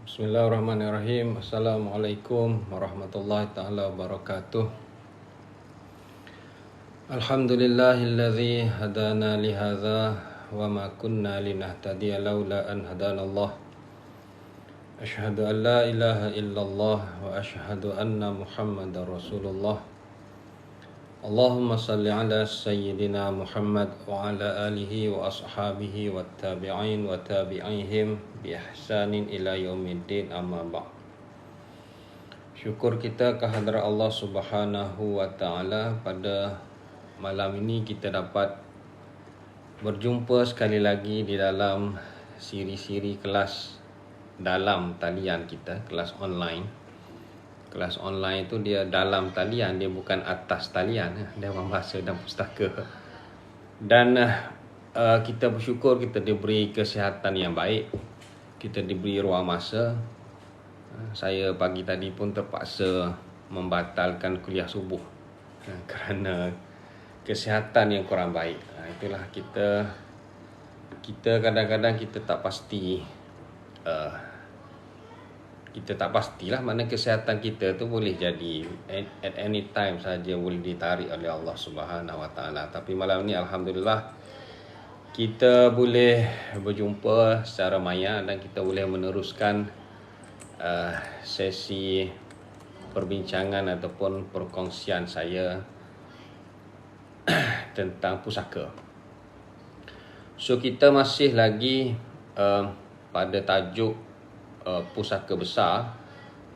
Bismillahirrahmanirrahim. Assalamualaikum warahmatullahi taala wabarakatuh. Alhamdulillahilladzi hadana li hadza wa ma kunna linahtadiya laula an hadanallah. Asyhadu an la ilaha illallah wa asyhadu anna Muhammadar Rasulullah. Allahumma salli ala sayyidina Muhammad wa ala alihi wa ashabihi wa tabi'in wa tabi'ihim bi ihsanin ila yaumiddin, amma ba'd. Syukur kita kehadrat Allah Subhanahu wa taala, pada malam ini kita dapat berjumpa sekali lagi di dalam siri-siri kelas dalam talian kita, kelas online. Kelas online itu dia dalam talian, dia bukan atas talian. Dia orang bahasa dan pustaka. Dan kita bersyukur kita diberi kesihatan yang baik. Kita diberi ruang masa. Saya pagi tadi pun terpaksa membatalkan kuliah subuh kerana kesihatan yang kurang baik. Itulah kita kadang-kadang kita tak pasti, kita tak pastilah mana kesihatan kita tu boleh jadi at any time saja boleh ditarik oleh Allah Subhanahu Wa Taala. Tapi malam ni alhamdulillah kita boleh berjumpa secara maya dan kita boleh meneruskan sesi perbincangan ataupun perkongsian saya tentang pusaka. So kita masih lagi pada tajuk pusaka besar,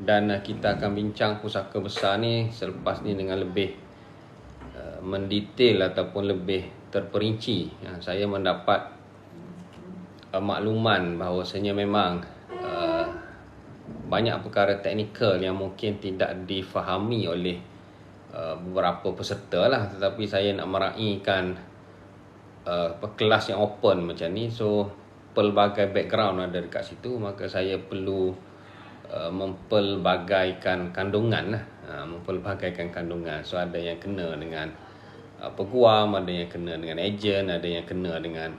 dan kita akan bincang pusaka besar ni selepas ni dengan lebih mendetail ataupun lebih terperinci. Saya mendapat makluman bahawasanya memang banyak perkara teknikal yang mungkin tidak difahami oleh beberapa peserta lah, tetapi saya nak meraihkan kelas yang open macam ni. So pelbagai background ada dekat situ, maka saya perlu mempelbagaikan kandungan lah. Mempelbagaikan kandungan. So ada yang kena dengan peguam, ada yang kena dengan ejen, ada yang kena dengan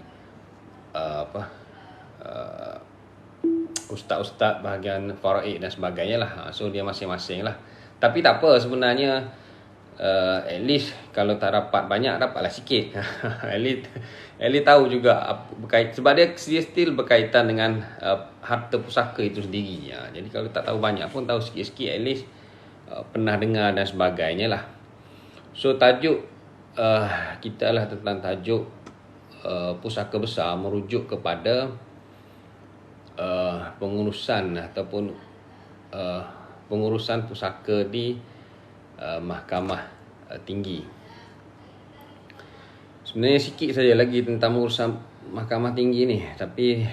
ustaz-ustaz bahagian faraid dan sebagainya lah. So dia masing-masing lah. Tapi tak apa sebenarnya, at least kalau tak dapat banyak, dapatlah sikit. At least tahu juga sebab dia still berkaitan dengan harta pusaka itu sendiri. Jadi kalau tak tahu banyak pun tahu sikit-sikit, at least pernah dengar dan sebagainya lah. So tajuk kita lah tentang tajuk pusaka besar, merujuk kepada pengurusan ataupun pengurusan pusaka di mahkamah tinggi. Sebenarnya sikit saja lagi tentang urusan mahkamah tinggi ni, tapi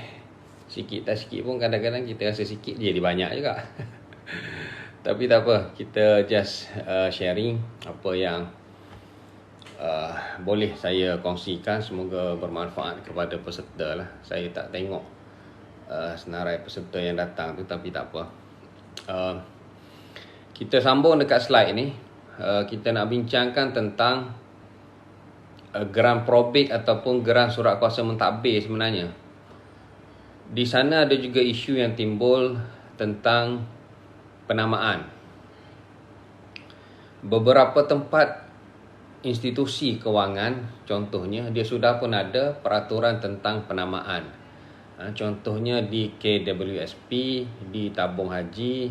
sikit tak sikit pun kadang-kadang kita rasa sikit jadi banyak juga. Tapi tak apa, kita just sharing apa yang boleh saya kongsikan. Semoga bermanfaat kepada peserta lah. Saya tak tengok senarai peserta yang datang tu, tapi tak apa. Kita sambung dekat slide ni. Kita nak bincangkan tentang geran probate ataupun geran surat kuasa mentadbir. Sebenarnya di sana ada juga isu yang timbul tentang penamaan. Beberapa tempat institusi kewangan contohnya, dia sudah pun ada peraturan tentang penamaan. Contohnya di KWSP, di tabung haji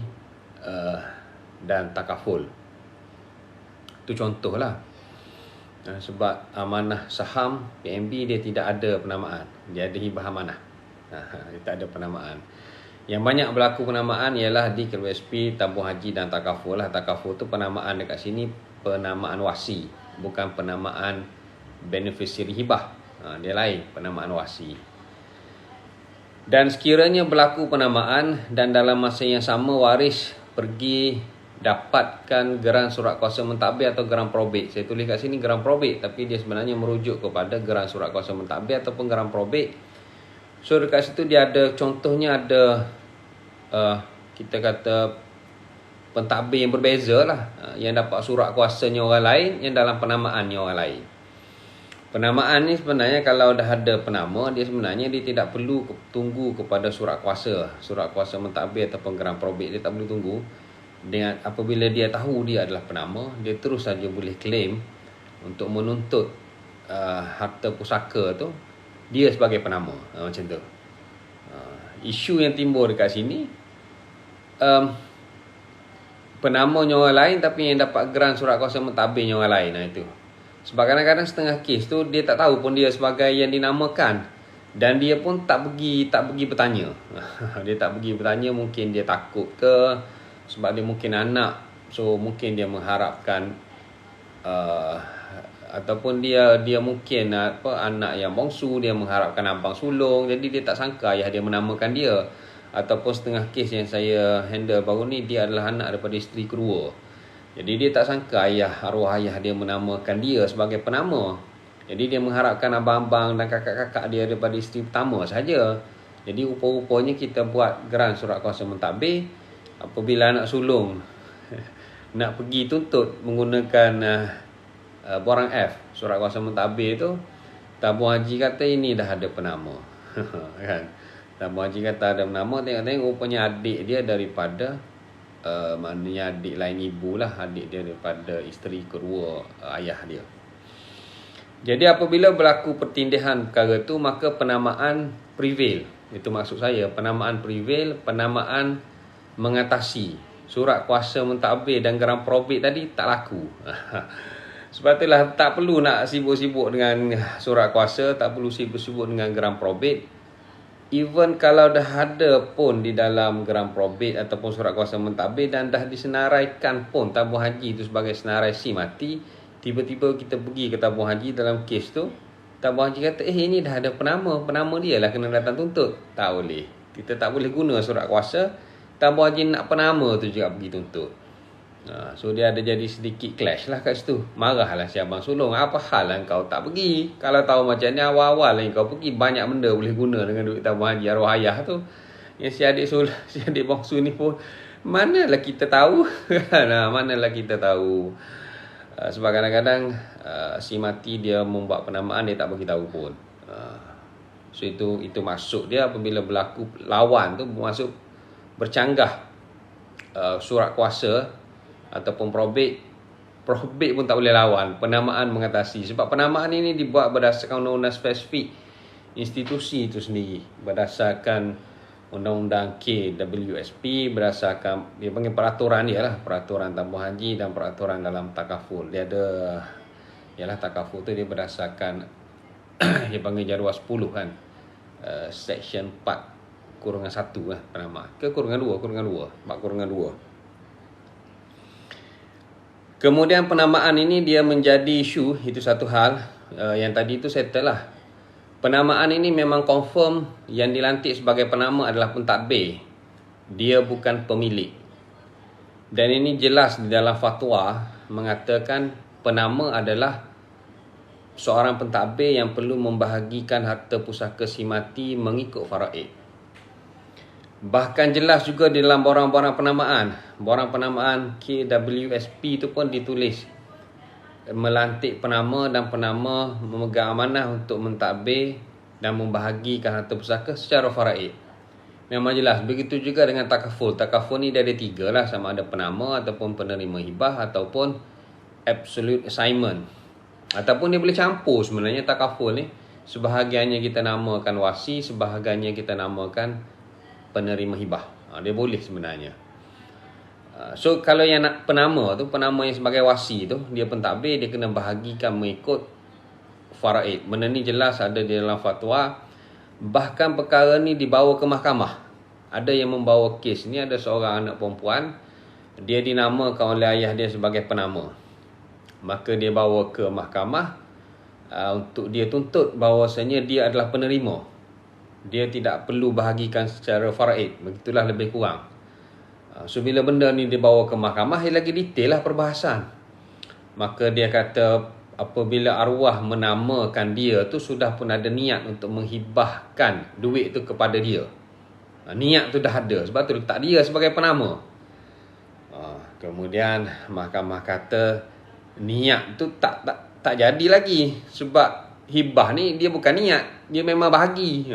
dan takaful. Itu contohlah. Sebab amanah saham PNB dia tidak ada penamaan, dia ada hibah amanah. Dia tak ada penamaan. Yang banyak berlaku penamaan ialah di KWSP, tabung haji dan takaful lah. Takaful tu penamaan dekat sini penamaan wasi, bukan penamaan beneficiary hibah. Dia lain, penamaan wasi. Dan sekiranya berlaku penamaan dan dalam masa yang sama waris pergi dapatkan geran surat kuasa mentadbir atau geran probate. Saya tulis kat sini geran probate, tapi dia sebenarnya merujuk kepada geran surat kuasa mentadbir ataupun geran probate. So dekat situ dia ada, contohnya ada kita kata pentadbir yang berbeza lah, yang dapat surat kuasanya orang lain, yang dalam penamaannya orang lain. Penamaan ni sebenarnya kalau dah ada penama, dia sebenarnya dia tidak perlu tunggu kepada surat kuasa. Surat kuasa mentadbir ataupun geran probit, dia tak perlu tunggu. Dengan apabila dia tahu dia adalah penama, dia terus saja boleh claim untuk menuntut harta pusaka tu dia sebagai penama. Macam tu. Isu yang timbul dekat sini, penamanya orang lain tapi yang dapat geran surat kuasa mentadbirnya orang lain. Itu. Sebab kadang-kadang setengah kes tu dia tak tahu pun dia sebagai yang dinamakan, dan dia pun tak pergi bertanya. Dia tak pergi bertanya, mungkin dia takut ke, sebab dia mungkin anak, so mungkin dia mengharapkan ataupun dia mungkin anak yang bongsu, dia mengharapkan abang sulung, jadi dia tak sangka ayah dia menamakan dia. Ataupun setengah kes yang saya handle baru ni, dia adalah anak daripada isteri kedua. Jadi dia tak sangka arwah ayah dia menamakan dia sebagai penama. Jadi dia mengharapkan abang-abang dan kakak-kakak dia daripada isteri pertama saja. Jadi rupa-rupanya kita buat geran surat kuasa mentadbir, apabila anak sulung nak pergi tuntut menggunakan borang F, surat kuasa mentadbir tu, tabung haji kata ini dah ada penama. Kan? Tabung haji kata ada penama, tengok-tengok rupanya adik dia daripada maknanya adik lain ibu lah, adik dia daripada isteri kedua ayah dia. Jadi apabila berlaku pertindihan perkara tu, maka penamaan prevail. Itu maksud saya, penamaan prevail, penamaan mengatasi. Surat kuasa mentadbir dan geran probit tadi tak laku. Sebab itulah tak perlu nak sibuk-sibuk dengan surat kuasa, tak perlu sibuk-sibuk dengan geran probit. Even kalau dah ada pun di dalam geran probit ataupun surat kuasa mentadbir dan dah disenaraikan pun tabung haji itu sebagai senarai si mati, tiba-tiba kita pergi ke tabung haji dalam kes tu, tabung haji kata ini dah ada penama dia lah kena datang tuntut. Tak boleh. Kita tak boleh guna surat kuasa, tabung haji nak penama tu juga pergi tuntut. So dia ada jadi sedikit clash lah kat situ. Marahlah si abang sulung, apa hal lah kau tak pergi? Kalau tahu macam ni awal-awal lah kau pergi, banyak benda boleh guna dengan duit tabung haji arwah ayah tu. Yang si adik bongsu ni pun manalah kita tahu. Manalah kita tahu. Sebab kadang-kadang si mati dia membuat penamaan, dia tak bagi tahu pun. So itu maksud dia apabila berlaku lawan tu, masuk bercanggah surat kuasa ataupun probit pun tak boleh lawan, penamaan mengatasi. Sebab penamaan ini dibuat berdasarkan undang-undang spesifik institusi itu sendiri, berdasarkan undang-undang KWSP, berdasarkan dia panggil peraturan dia lah, peraturan tabung haji dan peraturan dalam takaful. Dia ada ialah takaful tu dia berdasarkan dia panggil jadual 10 kan, section 4/1 lah penamaan ke kurungan 2 4/2. Kemudian penamaan ini dia menjadi isu, itu satu hal. Yang tadi itu settle lah. Penamaan ini memang confirm yang dilantik sebagai penama adalah pentadbir. Dia bukan pemilik. Dan ini jelas di dalam fatwa mengatakan penama adalah seorang pentadbir yang perlu membahagikan harta pusaka si mati mengikut faraid. Bahkan jelas juga di dalam borang-borang penamaan. Borang penamaan KWSP itu pun ditulis melantik penama dan penama memegang amanah untuk mentadbir dan membahagikan harta pusaka secara faraid. Memang jelas. Begitu juga dengan takaful. Takaful ni dia ada 3 lah, sama ada penama ataupun penerima hibah ataupun absolute assignment. Ataupun dia boleh campur sebenarnya takaful ni. Sebahagiannya kita namakan wasi, sebahagiannya kita namakan penerima hibah. Dia boleh sebenarnya. So kalau yang nak penama tu, penama yang sebagai wasi tu, dia pentadbir, dia kena bahagikan mengikut faraid. Benda ni jelas ada di dalam fatwa. Bahkan perkara ni dibawa ke mahkamah. Ada yang membawa kes ni, ada seorang anak perempuan, dia dinamakan oleh ayah dia sebagai penama. Maka dia bawa ke mahkamah untuk dia tuntut bahawasanya dia adalah penerima. Dia tidak perlu bahagikan secara faraid. Begitulah lebih kurang. So bila benda ni dibawa ke mahkamah, dia lagi detail lah perbahasan. Maka dia kata apabila arwah menamakan dia tu, sudah pun ada niat untuk menghibahkan duit tu kepada dia. Niat tu dah ada, sebab tu letak dia sebagai penama. Kemudian mahkamah kata niat tu tak jadi lagi, sebab hibah ni dia bukan niat, dia memang bahagi.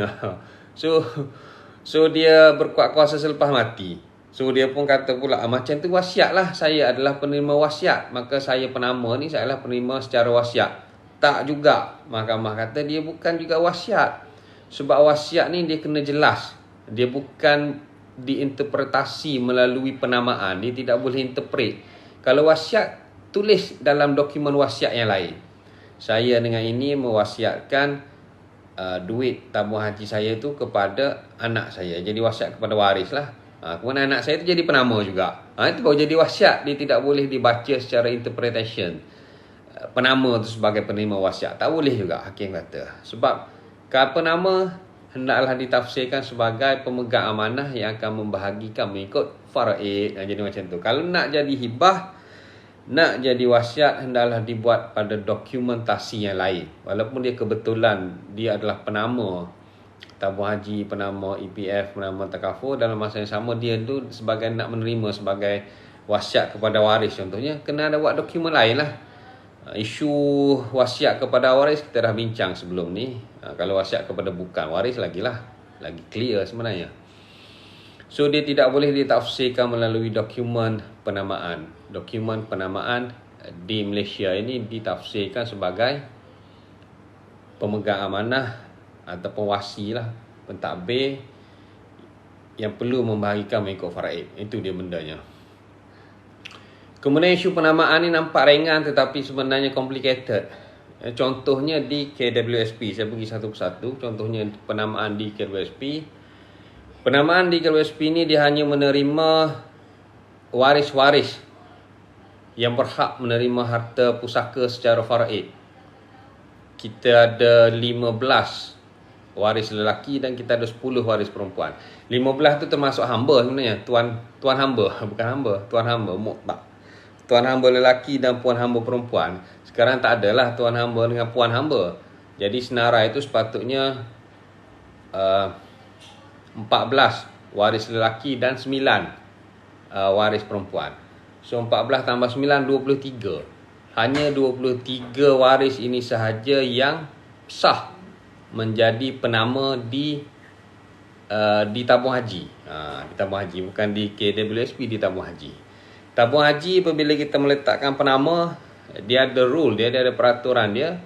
So dia berkuat kuasa selepas mati. So dia pun kata pula, macam tu wasiat lah, saya adalah penerima wasiat, maka saya penama ni saya adalah penerima secara wasiat. Tak juga. Mahkamah kata dia bukan juga wasiat. Sebab wasiat ni dia kena jelas. Dia bukan diinterpretasi melalui penamaan. Dia tidak boleh interpret. Kalau wasiat, tulis dalam dokumen wasiat yang lain. Saya dengan ini mewasiatkan duit tabung haji saya tu kepada anak saya. Jadi wasiat kepada waris lah. Kemudian anak saya tu jadi penama juga. Itu baru jadi wasiat. Dia tidak boleh dibaca secara interpretation. Penama tu sebagai penerima wasiat. Tak boleh juga hakim kata. Sebab penama hendaklah ditafsirkan sebagai pemegang amanah yang akan membahagikan mengikut faraid. Jadi macam tu. Kalau nak jadi hibah, nak jadi wasiat, hendaklah dibuat pada dokumentasi yang lain. Walaupun dia kebetulan dia adalah penama tabung haji, penama EPF, penama takaful, dalam masa yang sama dia tu sebagai nak menerima sebagai wasiat kepada waris contohnya, kena ada buat dokumen lain lah. Isu wasiat kepada waris kita dah bincang sebelum ni. Kalau wasiat kepada bukan waris lagi clear sebenarnya. So dia tidak boleh ditafsirkan melalui dokumen penamaan. Dokumen penamaan di Malaysia ini ditafsirkan sebagai pemegang amanah ataupun wasi lah, pentadbir yang perlu membahagikan mengikut faraid. Itu dia bendanya. Kemudian isu penamaan ni nampak ringan tetapi sebenarnya complicated. Contohnya di KWSP. Saya pergi satu persatu. Contohnya penamaan di KWSP. Penamaan di KWSP ni dia hanya menerima waris-waris yang berhak menerima harta pusaka secara faraid. Kita ada 15 waris lelaki dan kita ada 10 waris perempuan. 15 tu termasuk hamba sebenarnya. Tuan hamba, bukan hamba, tuan hamba, mu'tak. Tuan hamba lelaki dan puan hamba perempuan. Sekarang tak adalah tuan hamba dengan puan hamba. Jadi senarai itu sepatutnya 14 waris lelaki dan 9 waris perempuan. So 14 tambah 9, 23. Hanya 23 waris ini sahaja yang sah menjadi penama di tabung haji. Di tabung haji, bukan di KWSP, di tabung haji. Tabung haji apabila kita meletakkan penama, dia ada rule, dia ada peraturan dia.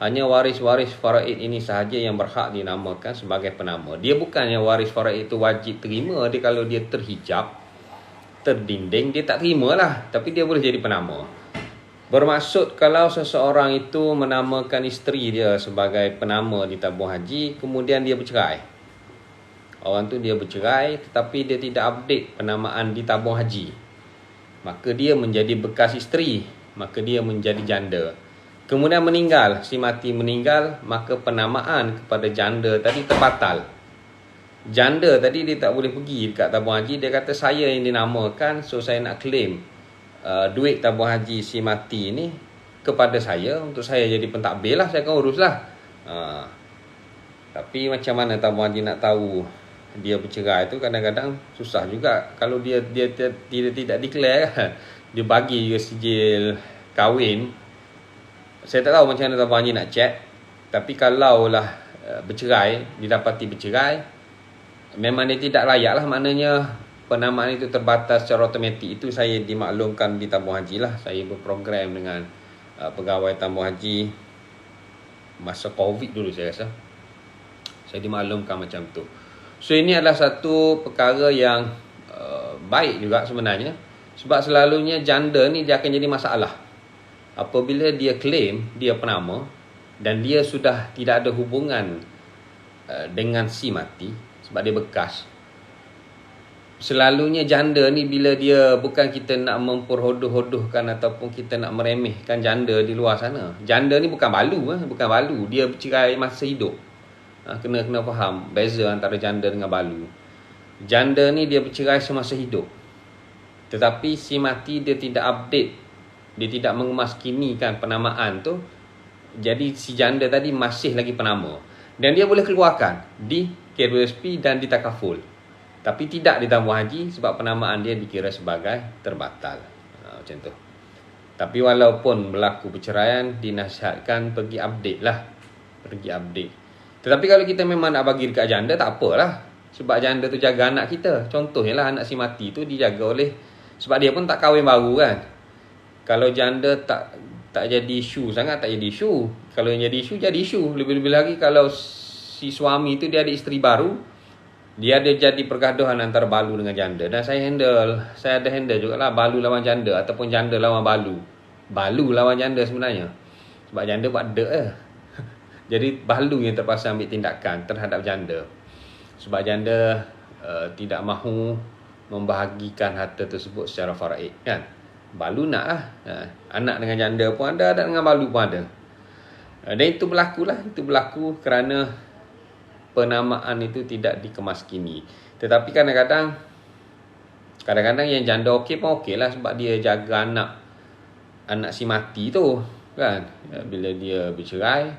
Hanya waris-waris faraid ini sahaja yang berhak dinamakan sebagai penama. Dia bukannya waris faraid itu wajib terima. Dia kalau dia terhijab, terdinding, dia tak terima lah. Tapi dia boleh jadi penama. Bermaksud kalau seseorang itu menamakan isteri dia sebagai penama di tabung haji, kemudian dia bercerai. Orang tu dia bercerai tetapi dia tidak update penamaan di tabung haji. Maka dia menjadi bekas isteri, maka dia menjadi janda. Kemudian meninggal, si mati meninggal, maka penamaan kepada janda tadi terbatal. Janda tadi dia tak boleh pergi dekat tabung haji, dia kata saya yang dinamakan, so saya nak claim duit tabung haji si mati ni kepada saya, untuk saya jadi pentadbir lah, saya akan urus lah. Tapi macam mana tabung haji nak tahu dia bercerai tu? Kadang-kadang susah juga. Kalau dia tidak declare kan, dia bagi ke sijil kahwin, saya tak tahu macam mana tabung haji nak check. Tapi kalau lah bercerai, didapati bercerai, memang dia tidak layak lah, maknanya penamaan itu terbatas secara automatik. Itu saya dimaklumkan di tabung haji lah. Saya berprogram dengan pegawai tabung haji masa COVID dulu saya rasa. Saya dimaklumkan macam tu. So ini adalah satu perkara yang baik juga sebenarnya. Sebab selalunya janda ni dia akan jadi masalah apabila dia claim dia penama dan dia sudah tidak ada hubungan dengan si mati sebab dia bekas. Selalunya janda ni bila dia, bukan kita nak memperhodoh-hodohkan ataupun kita nak meremehkan janda di luar sana. Janda ni bukan balu, bukan balu. Dia bercerai masa hidup. Kena faham beza antara janda dengan balu. Janda ni dia bercerai semasa hidup. Tetapi si mati dia tidak update, dia tidak mengemaskinikan penamaan tu. Jadi si janda tadi masih lagi penama. Dan dia boleh keluarkan di KWSP dan di takaful. Tapi tidak di tabung haji sebab penamaan dia dikira sebagai terbatal. Macam tu. Tapi walaupun berlaku perceraian, dinasihatkan pergi update lah pergi update. Tetapi kalau kita memang nak bagi dekat janda, tak apalah. Sebab janda tu jaga anak kita. Contohnya lah, anak si mati tu dijaga oleh, sebab dia pun tak kahwin baru kan. Kalau janda tak jadi isu sangat, tak jadi isu. Kalau yang jadi isu, jadi isu. Lebih-lebih lagi kalau si suami tu dia ada isteri baru, dia ada jadi pergaduhan antara balu dengan janda. Dan saya ada handle jugalah balu lawan janda ataupun janda lawan balu. Balu lawan janda sebenarnya. Sebab janda buat dek je. Jadi balu yang terpaksa ambil tindakan terhadap janda. Sebab janda tidak mahu membahagikan harta tersebut secara faraid kan. Balu nak lah. Anak dengan janda pun ada, anak dengan balu pun ada. Dan itu berlaku kerana penamaan itu tidak dikemaskini. Tetapi kadang-kadang yang janda okey pun okey lah, sebab dia jaga anak si mati tu kan. Bila dia bercerai,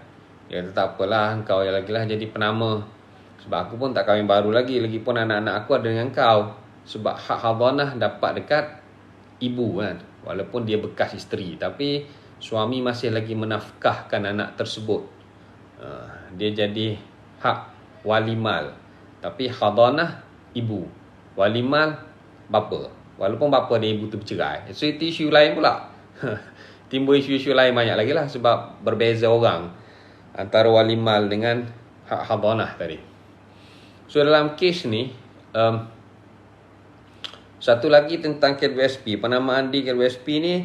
dia kata tak apalah, engkau yang lagi lah jadi penama. Sebab aku pun tak kahwin baru lagi. Lagipun anak-anak aku ada dengan kau. Sebab hak hadanah dapat dekat ibu kan. Walaupun dia bekas isteri, tapi suami masih lagi menafkahkan anak tersebut. Dia jadi hak walimal. Tapi hadanah ibu, walimal bapa. Walaupun bapa dan ibu tu bercerai. So itu isu lain pula. Timbul isu-isu lain banyak lagi lah. Sebab berbeza orang antara walimal dengan hak hadanah tadi. So dalam kes ni, satu lagi tentang KWSP. Penamaan di KWSP ni,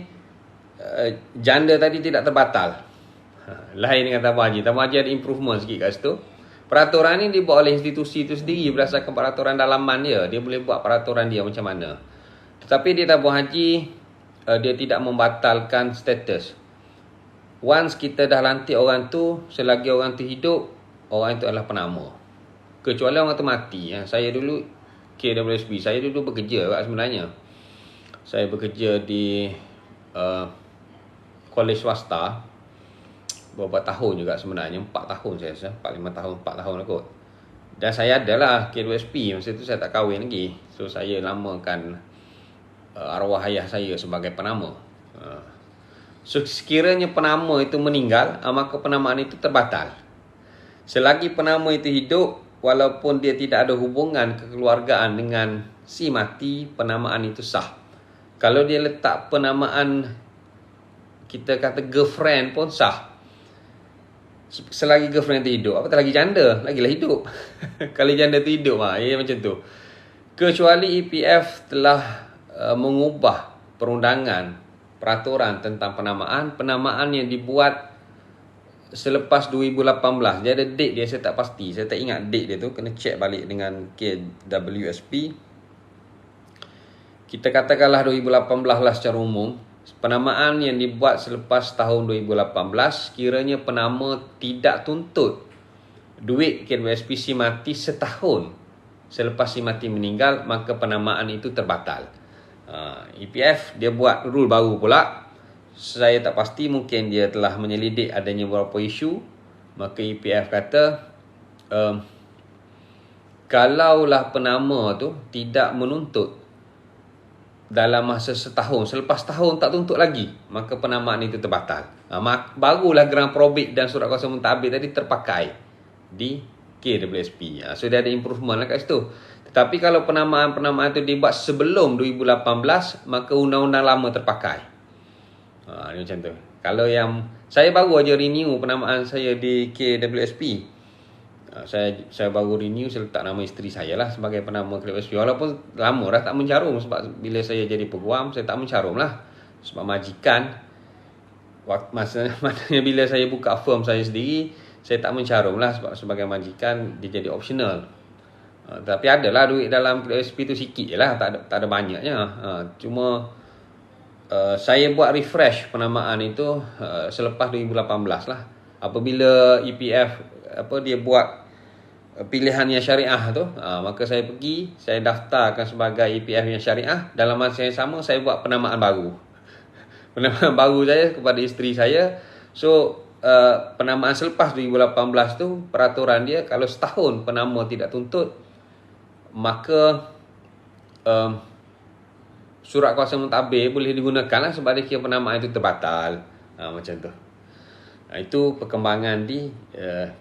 janda tadi tidak terbatal. Lain dengan Tabung Haji. Tabung Haji ada improvement sikit kat situ. Peraturan ni dibuat oleh institusi itu sendiri berdasarkan peraturan dalaman dia. Dia boleh buat peraturan dia macam mana. Tetapi di Tabung Haji, dia tidak membatalkan status. Once kita dah lantik orang tu, selagi orang tu hidup, orang itu adalah penama. Kecuali orang tu mati. Saya dulu KWSP, saya dulu bekerja sebenarnya. Saya bekerja di kolej swasta beberapa tahun juga sebenarnya. 4 tahun saya rasa. 4 tahun lah kot. Dan saya adalah KWSP. Masa tu saya tak kahwin lagi. So saya namakan arwah ayah saya sebagai penama. So sekiranya penama itu meninggal, maka penamaan itu terbatal. Selagi penama itu hidup, walaupun dia tidak ada hubungan kekeluargaan dengan si mati, penamaan itu sah. Kalau dia letak penamaan, kita kata girlfriend pun sah. Selagi girlfriend itu hidup. Apatah lagi janda, lagilah hidup. Kalau janda itu hidup, ya macam tu. Kecuali EPF telah mengubah perundangan, peraturan tentang penamaan yang dibuat selepas 2018. Dia ada date dia, saya tak pasti. Saya tak ingat date dia tu. Kena check balik dengan KWSP. Kita katakanlah 2018 lah secara umum. Penamaan yang dibuat selepas tahun 2018, kiranya penama tidak tuntut duit KWSP si mati setahun selepas si mati meninggal, maka penamaan itu terbatal. EPF dia buat rule baru pula. Saya tak pasti, mungkin dia telah menyelidik adanya beberapa isu. Maka EPF kata, kalaulah penama tu tidak menuntut dalam masa setahun, selepas tahun tak tuntut lagi, maka penamaan itu terbatal. Barulah geran probit dan surat kuasa mentadbir tadi terpakai di KWSP. So dia ada improvement lah kat situ. Tetapi kalau penamaan itu dibuat sebelum 2018, maka undang-undang lama terpakai. Ini macam tu. Kalau yang saya baru aja renew penamaan saya di KWSP. Saya baru renew, saya letak nama isteri saya lah sebagai penama KWSP. Walaupun lama dah tak mencarum, sebab bila saya jadi peguam, saya tak mencarum lah. Sebab majikan, masanya bila saya buka firm saya sendiri, saya tak mencarum lah, sebab sebagai majikan dia jadi optional. Tapi adalah duit dalam KWSP tu sikit je lah, tak ada banyaknya. Cuma saya buat refresh penamaan itu selepas 2018 lah. Apabila EPF dia buat pilihan yang syariah tu, maka saya pergi, saya daftarkan sebagai EPF yang syariah. Dalam masa yang sama, saya buat penamaan baru. Penamaan baru saya kepada isteri saya. So penamaan selepas 2018 tu, peraturan dia kalau setahun penama tidak tuntut, maka surat kuasa mentadbir boleh digunakan lah, sebab dia kira penamaan itu terbatal. Macam tu. Itu perkembangan di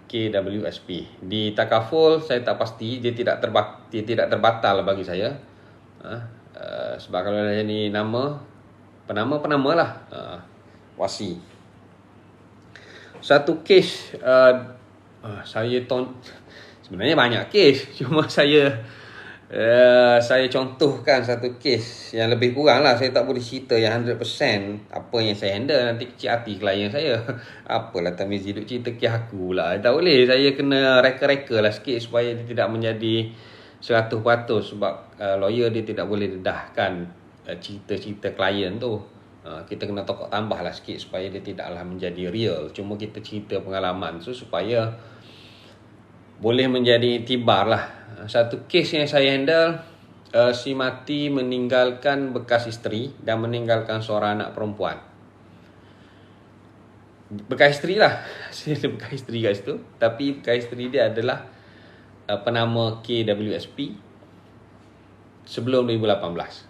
KWSP. Di takaful saya tak pasti, dia tidak terbatal bagi saya. Sebab kalau jadi nama, penama lah, wasi. Satu kes, sebenarnya banyak kes, cuma saya contohkan satu kes yang lebih kurang lah. Saya tak boleh cerita yang 100% apa yang saya handle, nanti kecil hati klien saya. Apalah Tamizi duk cerita kes aku pula. Tak boleh, saya kena reka-reka lah sikit supaya dia tidak menjadi 100%. Sebab lawyer dia tidak boleh dedahkan cerita-cerita klien tu. Kita kena tokok tambah lah sikit supaya dia tidaklah menjadi real. Cuma kita cerita pengalaman tu supaya boleh menjadi tibar lah. Satu kes yang saya handle, si mati meninggalkan bekas isteri dan meninggalkan seorang anak perempuan. Bekas isteri lah. Saya ada bekas isteri kat situ. Tapi bekas isteri dia adalah penama KWSP sebelum 2018.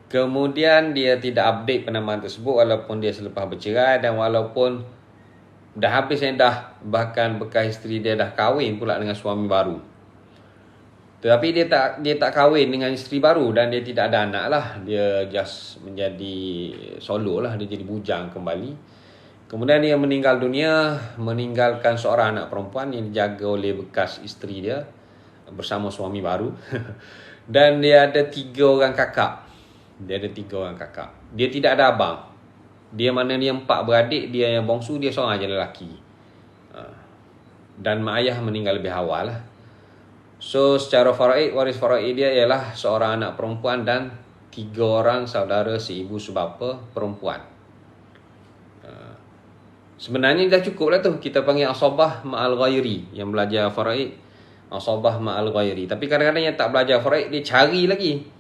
Kemudian dia tidak update penamaan tersebut walaupun dia selepas bercerai, dan walaupun dah habis edah, bahkan bekas isteri dia dah kahwin pula dengan suami baru. Tetapi dia tak kahwin dengan isteri baru dan dia tidak ada anak lah. Dia just menjadi solo lah, dia jadi bujang kembali. Kemudian dia meninggal dunia, meninggalkan seorang anak perempuan yang dijaga oleh bekas isteri dia bersama suami baru. Dan dia ada 3 orang kakak. Dia tidak ada abang. Dia mana dia 4 beradik, dia yang bongsu, dia seorang aja lelaki. Dan mak ayah meninggal lebih awal lah. So secara faraid, waris faraid dia ialah seorang anak perempuan dan 3 orang saudara seibu sebapa perempuan. Sebenarnya dah cukup lah tu. Kita panggil asabah ma'al ghairi. Yang belajar faraid, asabah ma'al ghairi. Tapi kadang-kadang yang tak belajar faraid, dia cari lagi.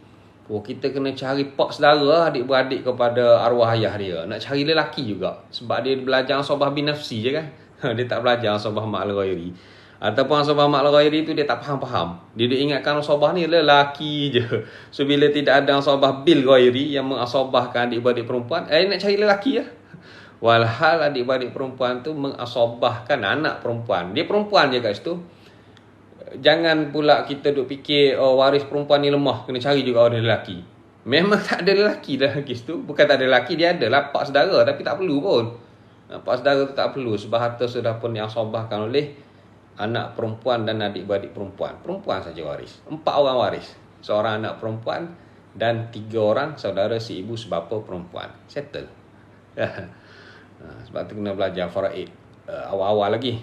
Kita kena cari pak saudara adik-beradik kepada arwah ayah dia. Nak cari lelaki juga. Sebab dia belajar asabah bin nafsi je kan. Dia tak belajar asabah ma'al ghairi. Ataupun asabah ma'al ghairi tu dia tak faham-faham. Dia ingatkan asabah ni lelaki je. So bila tidak ada asabah bil ghairi yang mengasabahkan adik-beradik perempuan, nak cari lelaki lah. Walhal adik-beradik perempuan tu mengasabahkan anak perempuan. Dia perempuan je kat situ. Jangan pula kita duk fikir waris perempuan ni lemah, kena cari juga orang lelaki. Memang tak ada lelaki dalam kes tu. Bukan tak ada lelaki, dia ada lah pak saudara, tapi tak perlu pun. Pak saudara tu tak perlu sebab harta sudah pun diasabahkan oleh anak perempuan dan adik-beradik perempuan. Perempuan saja waris. 4 orang waris. Seorang anak perempuan dan 3 orang saudara seibu sebapa perempuan. Settle. Sebab tu kena belajar faraid awal-awal lagi.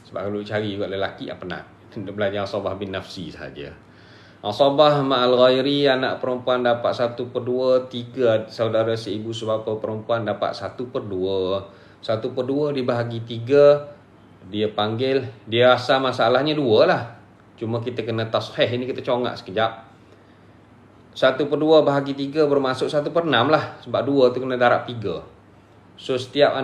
Sebab kalau cari juga lelaki penat. Kena belajar asabah bin nafsi saja. Asabah ma'al ghairi, anak perempuan dapat 1/2, 3 saudara seibu sebapa perempuan dapat 1/2. 1/2 dibahagi 3, dia panggil, dia rasa masalahnya 2 lah. Cuma kita kena tasheh ni, kita congak sekejap. 1/2 bahagi 3 bermaksud 1/6 lah. Sebab 2 tu kena darab 3. So setiap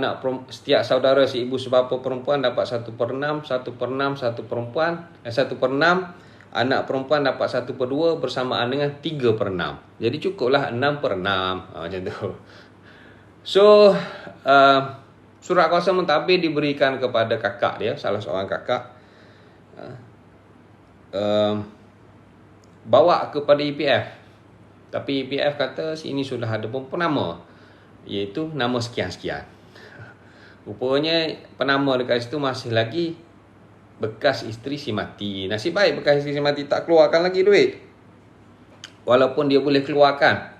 saudara seibu sebapa perempuan dapat 1/6, 1/6, 1 perempuan, 1/6. Anak perempuan dapat 1/2 bersamaan dengan 3/6. Jadi cukuplah 6/6. Macam tu. So surat kuasa mentadbir diberikan kepada kakak dia, salah seorang kakak. Bawa kepada EPF. Tapi EPF kata sini sudah ada penama, iaitu nama sekian-sekian. Rupanya penama dekat situ masih lagi bekas isteri si mati. Nasib baik bekas isteri si mati tak keluarkan lagi duit. Walaupun dia boleh keluarkan.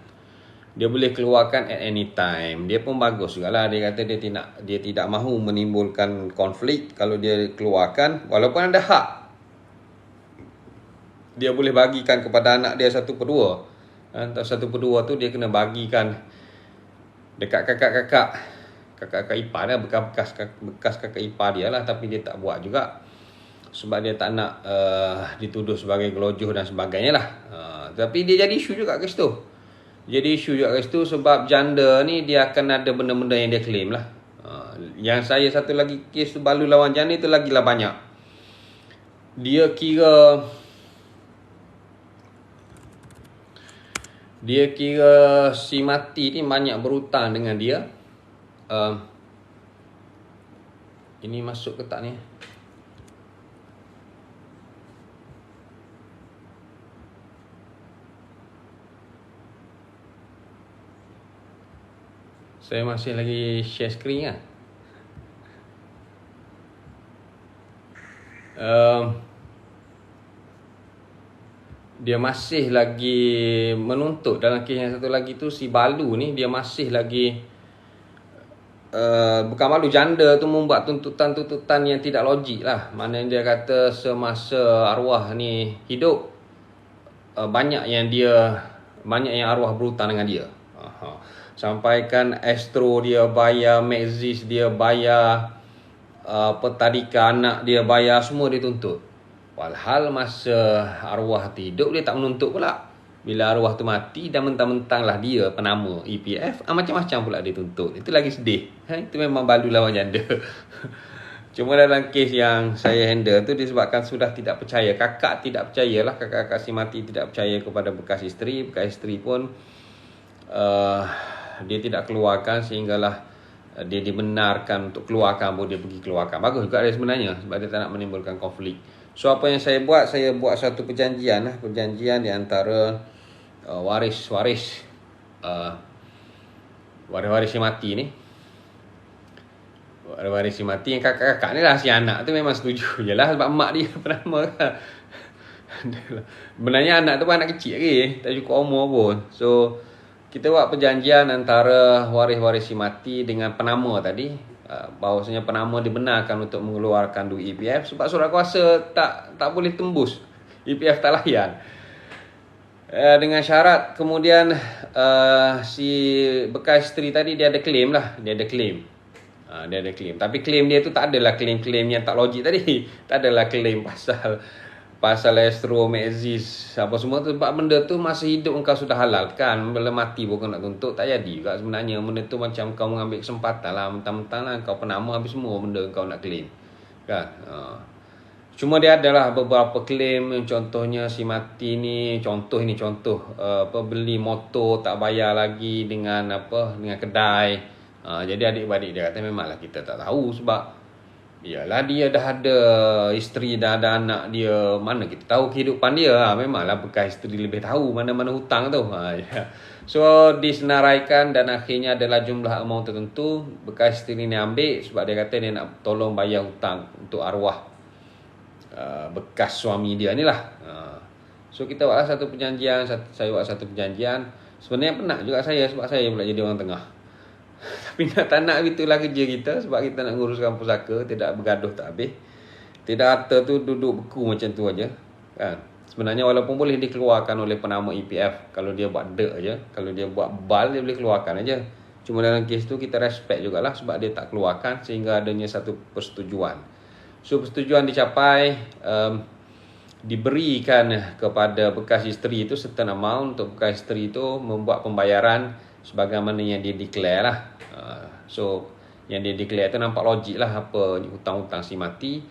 Dia boleh keluarkan at any time. Dia pun bagus jugalah. Dia kata dia tidak mahu menimbulkan konflik kalau dia keluarkan. Walaupun ada hak, dia boleh bagikan kepada anak dia 1/2. 1/2 tu dia kena bagikan dekat kakak ipar dia, bekas kakak ipar dia lah. Tapi dia tak buat juga sebab dia tak nak dituduh sebagai gelojoh dan sebagainya lah. Tapi dia jadi isu juga kat situ. Sebab janda ni dia akan ada benda-benda yang dia claim lah. Yang saya satu lagi kes tu, balu lawan janda tu lagilah banyak. Dia kira si mati ni banyak berhutang dengan dia. Ini masuk ke tak ni? Saya masih lagi share screen kan? Dia masih lagi menuntut. Dalam kes yang satu lagi tu, si Balu ni dia masih lagi bukan malu, janda tu membuat tuntutan-tuntutan yang tidak logik lah. Mana dia kata semasa arwah ni hidup, banyak yang arwah berhutang dengan dia. Sampaikan Astro dia bayar, Maxis dia bayar, petadika anak dia bayar, semua dia tuntut. Walhal masa arwah tu hidup, dia tak menuntut pula. Bila arwah tu mati, dan mentang-mentang lah dia penama EPF, macam-macam pula dia tuntut. Itu lagi sedih. Itu memang Balu lawan janda. Cuma dalam kes yang saya handle tu, disebabkan sudah tidak percaya. Kakak tidak percayalah, kakak-kakak si mati tidak percaya kepada bekas isteri. Bekas isteri pun dia tidak keluarkan, sehinggalah dia dibenarkan untuk keluarkan, dia pergi keluarkan. Bagus juga dia sebenarnya, sebab dia tak nak menimbulkan konflik. So apa yang saya buat satu perjanjian lah. Perjanjian di antara waris-waris si mati ni. Waris si mati yang kakak-kakak ni lah, si anak tu memang setuju je lah, sebab mak dia penama kan. Sebenarnya anak tu pun anak kecil lagi, tak cukup umur pun. So kita buat perjanjian antara waris-waris si mati dengan penama tadi, bahawasanya penama dibenarkan untuk mengeluarkan duit EPF, sebab surat kuasa tak boleh tembus, EPF tak layan. Dengan syarat kemudian si bekas isteri tadi dia ada claim lah, dia ada claim. Tapi claim dia tu tak adalah claim yang tak logik tadi. Tak adalah claim pasal Astro, Maxis, apa semua tu. Sebab benda tu masa hidup engkau sudah halal kan. Bila mati pun kau nak tuntut, tak jadi juga sebenarnya. Benda tu macam kau mengambil kesempatan lah. Mentang-mentang lah kau penama, habis semua benda kau nak claim kan. Cuma dia adalah beberapa claim. Contohnya si mati ni, contoh beli motor tak bayar lagi dengan kedai. Jadi adik-beradik dia kata memanglah kita tak tahu, sebab yalah dia dah ada isteri, dah ada anak dia, mana kita tahu kehidupan dia. Memanglah bekas isteri lebih tahu mana-mana hutang tu. So disenaraikan dan akhirnya adalah jumlah amount tertentu bekas isteri ni ambil, sebab dia kata dia nak tolong bayar hutang untuk arwah bekas suami dia ni lah. So kita buatlah satu perjanjian. Saya buat satu perjanjian. Sebenarnya penat juga saya, sebab saya pula jadi orang tengah. Tapi tak nak, itulah kerja kita. Sebab kita nak nguruskan pusaka, tidak bergaduh tak habis. Tidak harta tu duduk beku macam tu aja kan. Sebenarnya walaupun boleh dikeluarkan oleh penama EPF, kalau dia buat dek aja, kalau dia buat bal, dia boleh keluarkan aja. Cuma dalam kes tu kita respect jugalah, sebab dia tak keluarkan, sehingga adanya satu persetujuan. So persetujuan dicapai, diberikan kepada bekas isteri itu certain amount untuk bekas isteri itu membuat pembayaran sebagaimana yang dia declare lah. So yang dia declare tu nampak logik lah, apa hutang-hutang si mati.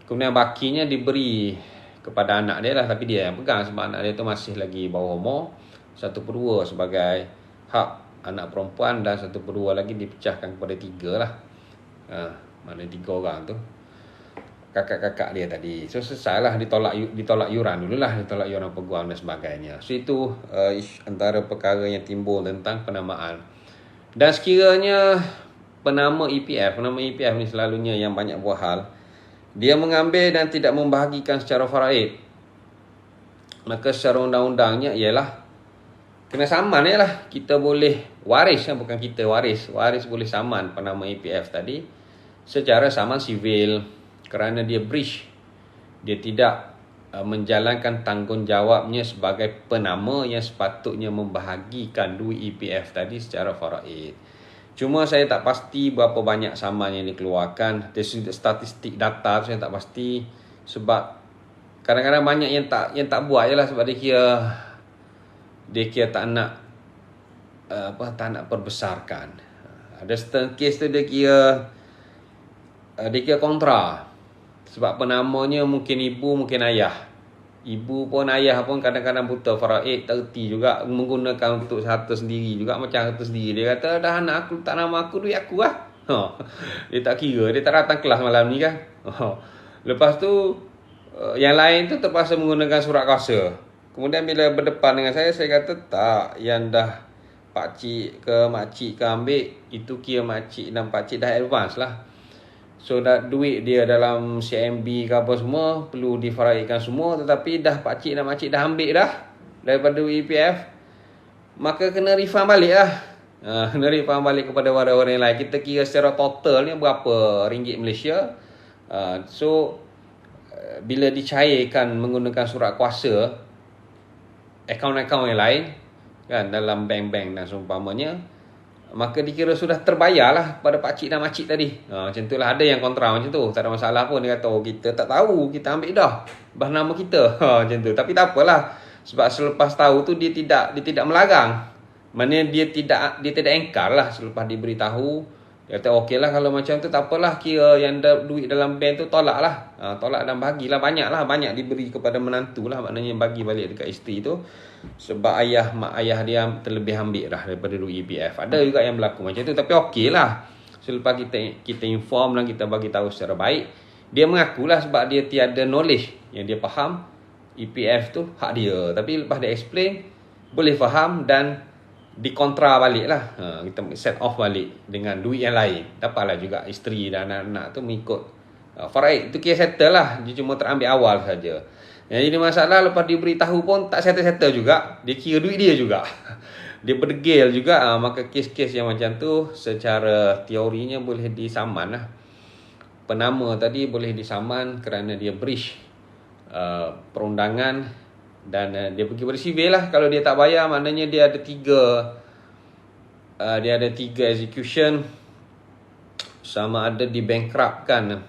Kemudian bakinya diberi kepada anak dia lah, tapi dia yang pegang, sebab anak dia tu masih lagi bawah umur. 1/2 sebagai hak anak perempuan, dan 1/2 lagi dipecahkan kepada 3 lah. Mana 3 orang tu kakak-kakak dia tadi. So selesai lah, ditolak yuran dululah, ditolak yuran peguam dan sebagainya. So itu antara perkara yang timbul tentang penamaan. Dan sekiranya penama EPF ni selalunya yang banyak buat hal, dia mengambil dan tidak membahagikan secara faraid, maka secara undang-undangnya ialah kena saman je lah. Kita boleh waris, bukan kita waris boleh saman penama EPF tadi secara saman sivil, kerana dia breach, dia tidak menjalankan tanggungjawabnya sebagai penama yang sepatutnya membahagikan duit EPF tadi secara faraid. Cuma saya tak pasti berapa banyak saman yang dikeluarkan. Dari statistik data saya tak pasti, sebab kadang-kadang banyak yang tak buat je lah, sebab dia kira tak nak tak nak perbesarkan. Ada certain case tu dia kira kontra. Sebab penamanya mungkin ibu, mungkin ayah. Ibu pun ayah pun kadang-kadang buta faraid, tak erti juga, menggunakan untuk harta sendiri juga, macam harta sendiri. Dia kata dah anak aku tak nama aku, duit aku lah. Dia tak kira, dia tak datang kelas malam ni kan. Lepas tu yang lain tu terpaksa menggunakan surat kuasa. Kemudian bila berdepan dengan saya kata tak, yang dah pakcik ke makcik ke ambil, itu kira makcik dan pakcik dah advance lah. So duit dia dalam CIMB ke apa semua perlu difaraikan semua, tetapi dah pakcik dan makcik dah ambil dah daripada EPF, maka kena refund balik lah. Kena refund balik kepada orang-orang lain. Kita kira secara total ni berapa ringgit Malaysia. So bila dicairkan menggunakan surat kuasa akaun-akaun yang lain kan, dalam bank-bank dan seumpamanya, maka dikira sudah terbayar lah pada pakcik dan makcik tadi. Macam tu lah. Ada yang kontra macam tu, tak ada masalah pun. Dia kata, kita tak tahu, kita ambil dah bah nama kita. Macam tu. Tapi tak apalah, sebab selepas tahu tu dia tidak melarang. Maknanya dia tidak engkar lah selepas diberitahu. Dia kata okey lah kalau macam tu, tak apalah, kira yang duit dalam bank tu tolak lah. Tolak dan bagilah banyak diberi kepada menantu lah. Maknanya bagi balik dekat isteri tu, sebab mak ayah dia terlebih ambil dah daripada duit EPF. Ada juga yang berlaku macam tu, tapi okey lah. Selepas kita inform dan kita bagi tahu secara baik, dia mengakulah sebab dia tiada knowledge, yang dia faham EPF tu hak dia. Tapi lepas dia explain, boleh faham dan dikontra balik lah. Kita set off balik dengan duit yang lain. Dapatlah juga isteri dan anak-anak tu mengikut faraid. Itu kira settle lah. Dia cuma terambil awal saja. Yang jadi masalah, lepas diberitahu pun tak settle juga. Dia kira duit dia juga. Dia berdegil juga. Maka kes-kes yang macam tu secara teorinya boleh disaman lah. Penama tadi boleh disaman kerana dia breach perundangan. Dan dia pergi bersivil lah. Kalau dia tak bayar, maknanya dia ada tiga execution. Sama ada di bankruptkan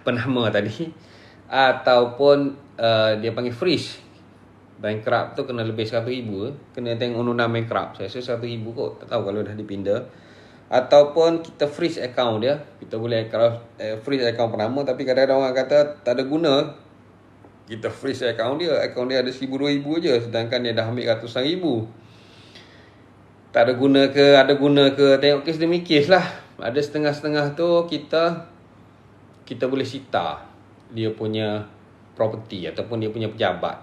penama tadi, ataupun dia panggil freeze. Bankrupt tu kena lebih 100,000. Kena tengok undang-undang bankrupt. Saya rasa 100,000 kot. Tak tahu kalau dah dipindah. Ataupun kita freeze account dia. Kita boleh freeze account penama, tapi kadang-kadang orang kata tak ada guna kita freeze account dia. Account dia ada 1,000-2,000 je, sedangkan dia dah ambil ratusan ribu. Tak ada guna ke, ada guna ke, tengok kes demi kes lah. Ada setengah-setengah tu kita boleh sita dia punya property ataupun dia punya pejabat.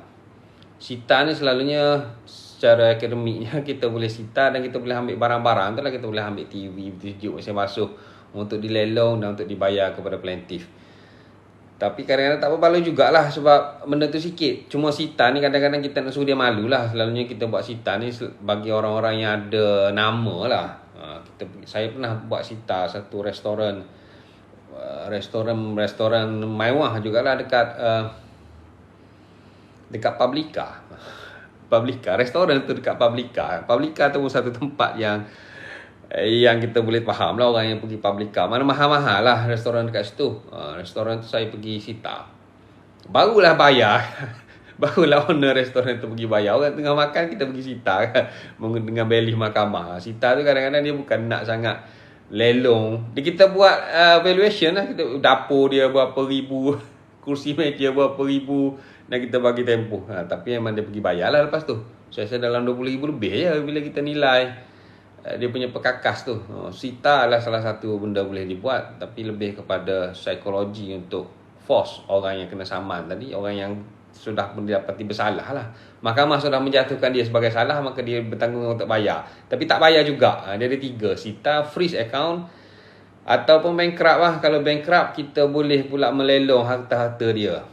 Sita ni selalunya secara akademiknya kita boleh sita dan kita boleh ambil barang-barang tu lah. Kita boleh ambil TV, sejuk, mesin basuh untuk dilelong dan untuk dibayar kepada plaintiff. Tapi kadang-kadang tak apa-apa jugalah, sebab benda tu sikit. Cuma sita ni kadang-kadang kita nak suruh dia malu lah. Selalunya kita buat sita ni bagi orang-orang yang ada nama lah. Saya pernah buat sita satu restoran mewah jugalah dekat Publica. Restoran tu dekat Publica. Publica tu pun satu tempat yang kita boleh faham lah orang yang pergi Publica. Mana mahal-mahal lah restoran dekat situ. Restoran tu saya pergi sita. Barulah bayar. Barulah owner restoran tu pergi bayar. Orang tengah makan, kita pergi sita kan. Dengan belih mahkamah. Sita tu kadang-kadang dia bukan nak sangat lelong. Kita buat valuation lah. Kita, dapur dia berapa ribu, kursi meja berapa ribu, dan kita bagi tempoh. Tapi memang dia pergi bayar lah lepas tu. Saya rasa dalam 20,000 lebih je bila kita nilai dia punya perkakas tu. Sita adalah salah satu benda boleh dibuat, tapi lebih kepada psikologi untuk force orang yang kena saman tadi, orang yang sudah mendapati bersalah lah. Mahkamah sudah menjatuhkan dia sebagai salah, maka dia bertanggung untuk bayar. Tapi tak bayar juga. Dia ada 3. Sita, freeze account, ataupun bankrupt lah. Kalau bankrupt, kita boleh pula melelong harta-harta dia.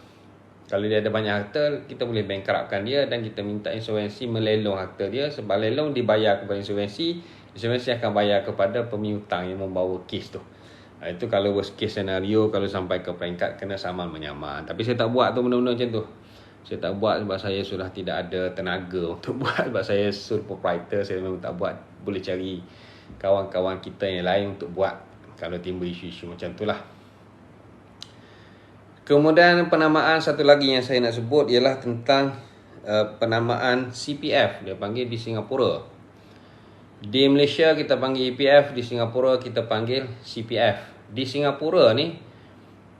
Kalau dia ada banyak harta, kita boleh bankruptkan dia dan kita minta insolvensi melelong harta dia. Sebab lelong dibayar kepada insolvensi akan bayar kepada pemiutang yang membawa kes tu. Itu kalau worst case scenario, kalau sampai ke peringkat kena saman menyaman. Tapi saya tak buat tu benda-benda macam tu. Saya tak buat sebab saya sudah tidak ada tenaga untuk buat. Sebab saya sole proprietor, saya memang tak buat. Boleh cari kawan-kawan kita yang lain untuk buat kalau timbul isu-isu macam tu lah. Kemudian penamaan satu lagi yang saya nak sebut ialah tentang penamaan CPF. Dia panggil di Singapura. Di Malaysia kita panggil EPF, di Singapura kita panggil CPF. Di Singapura ni,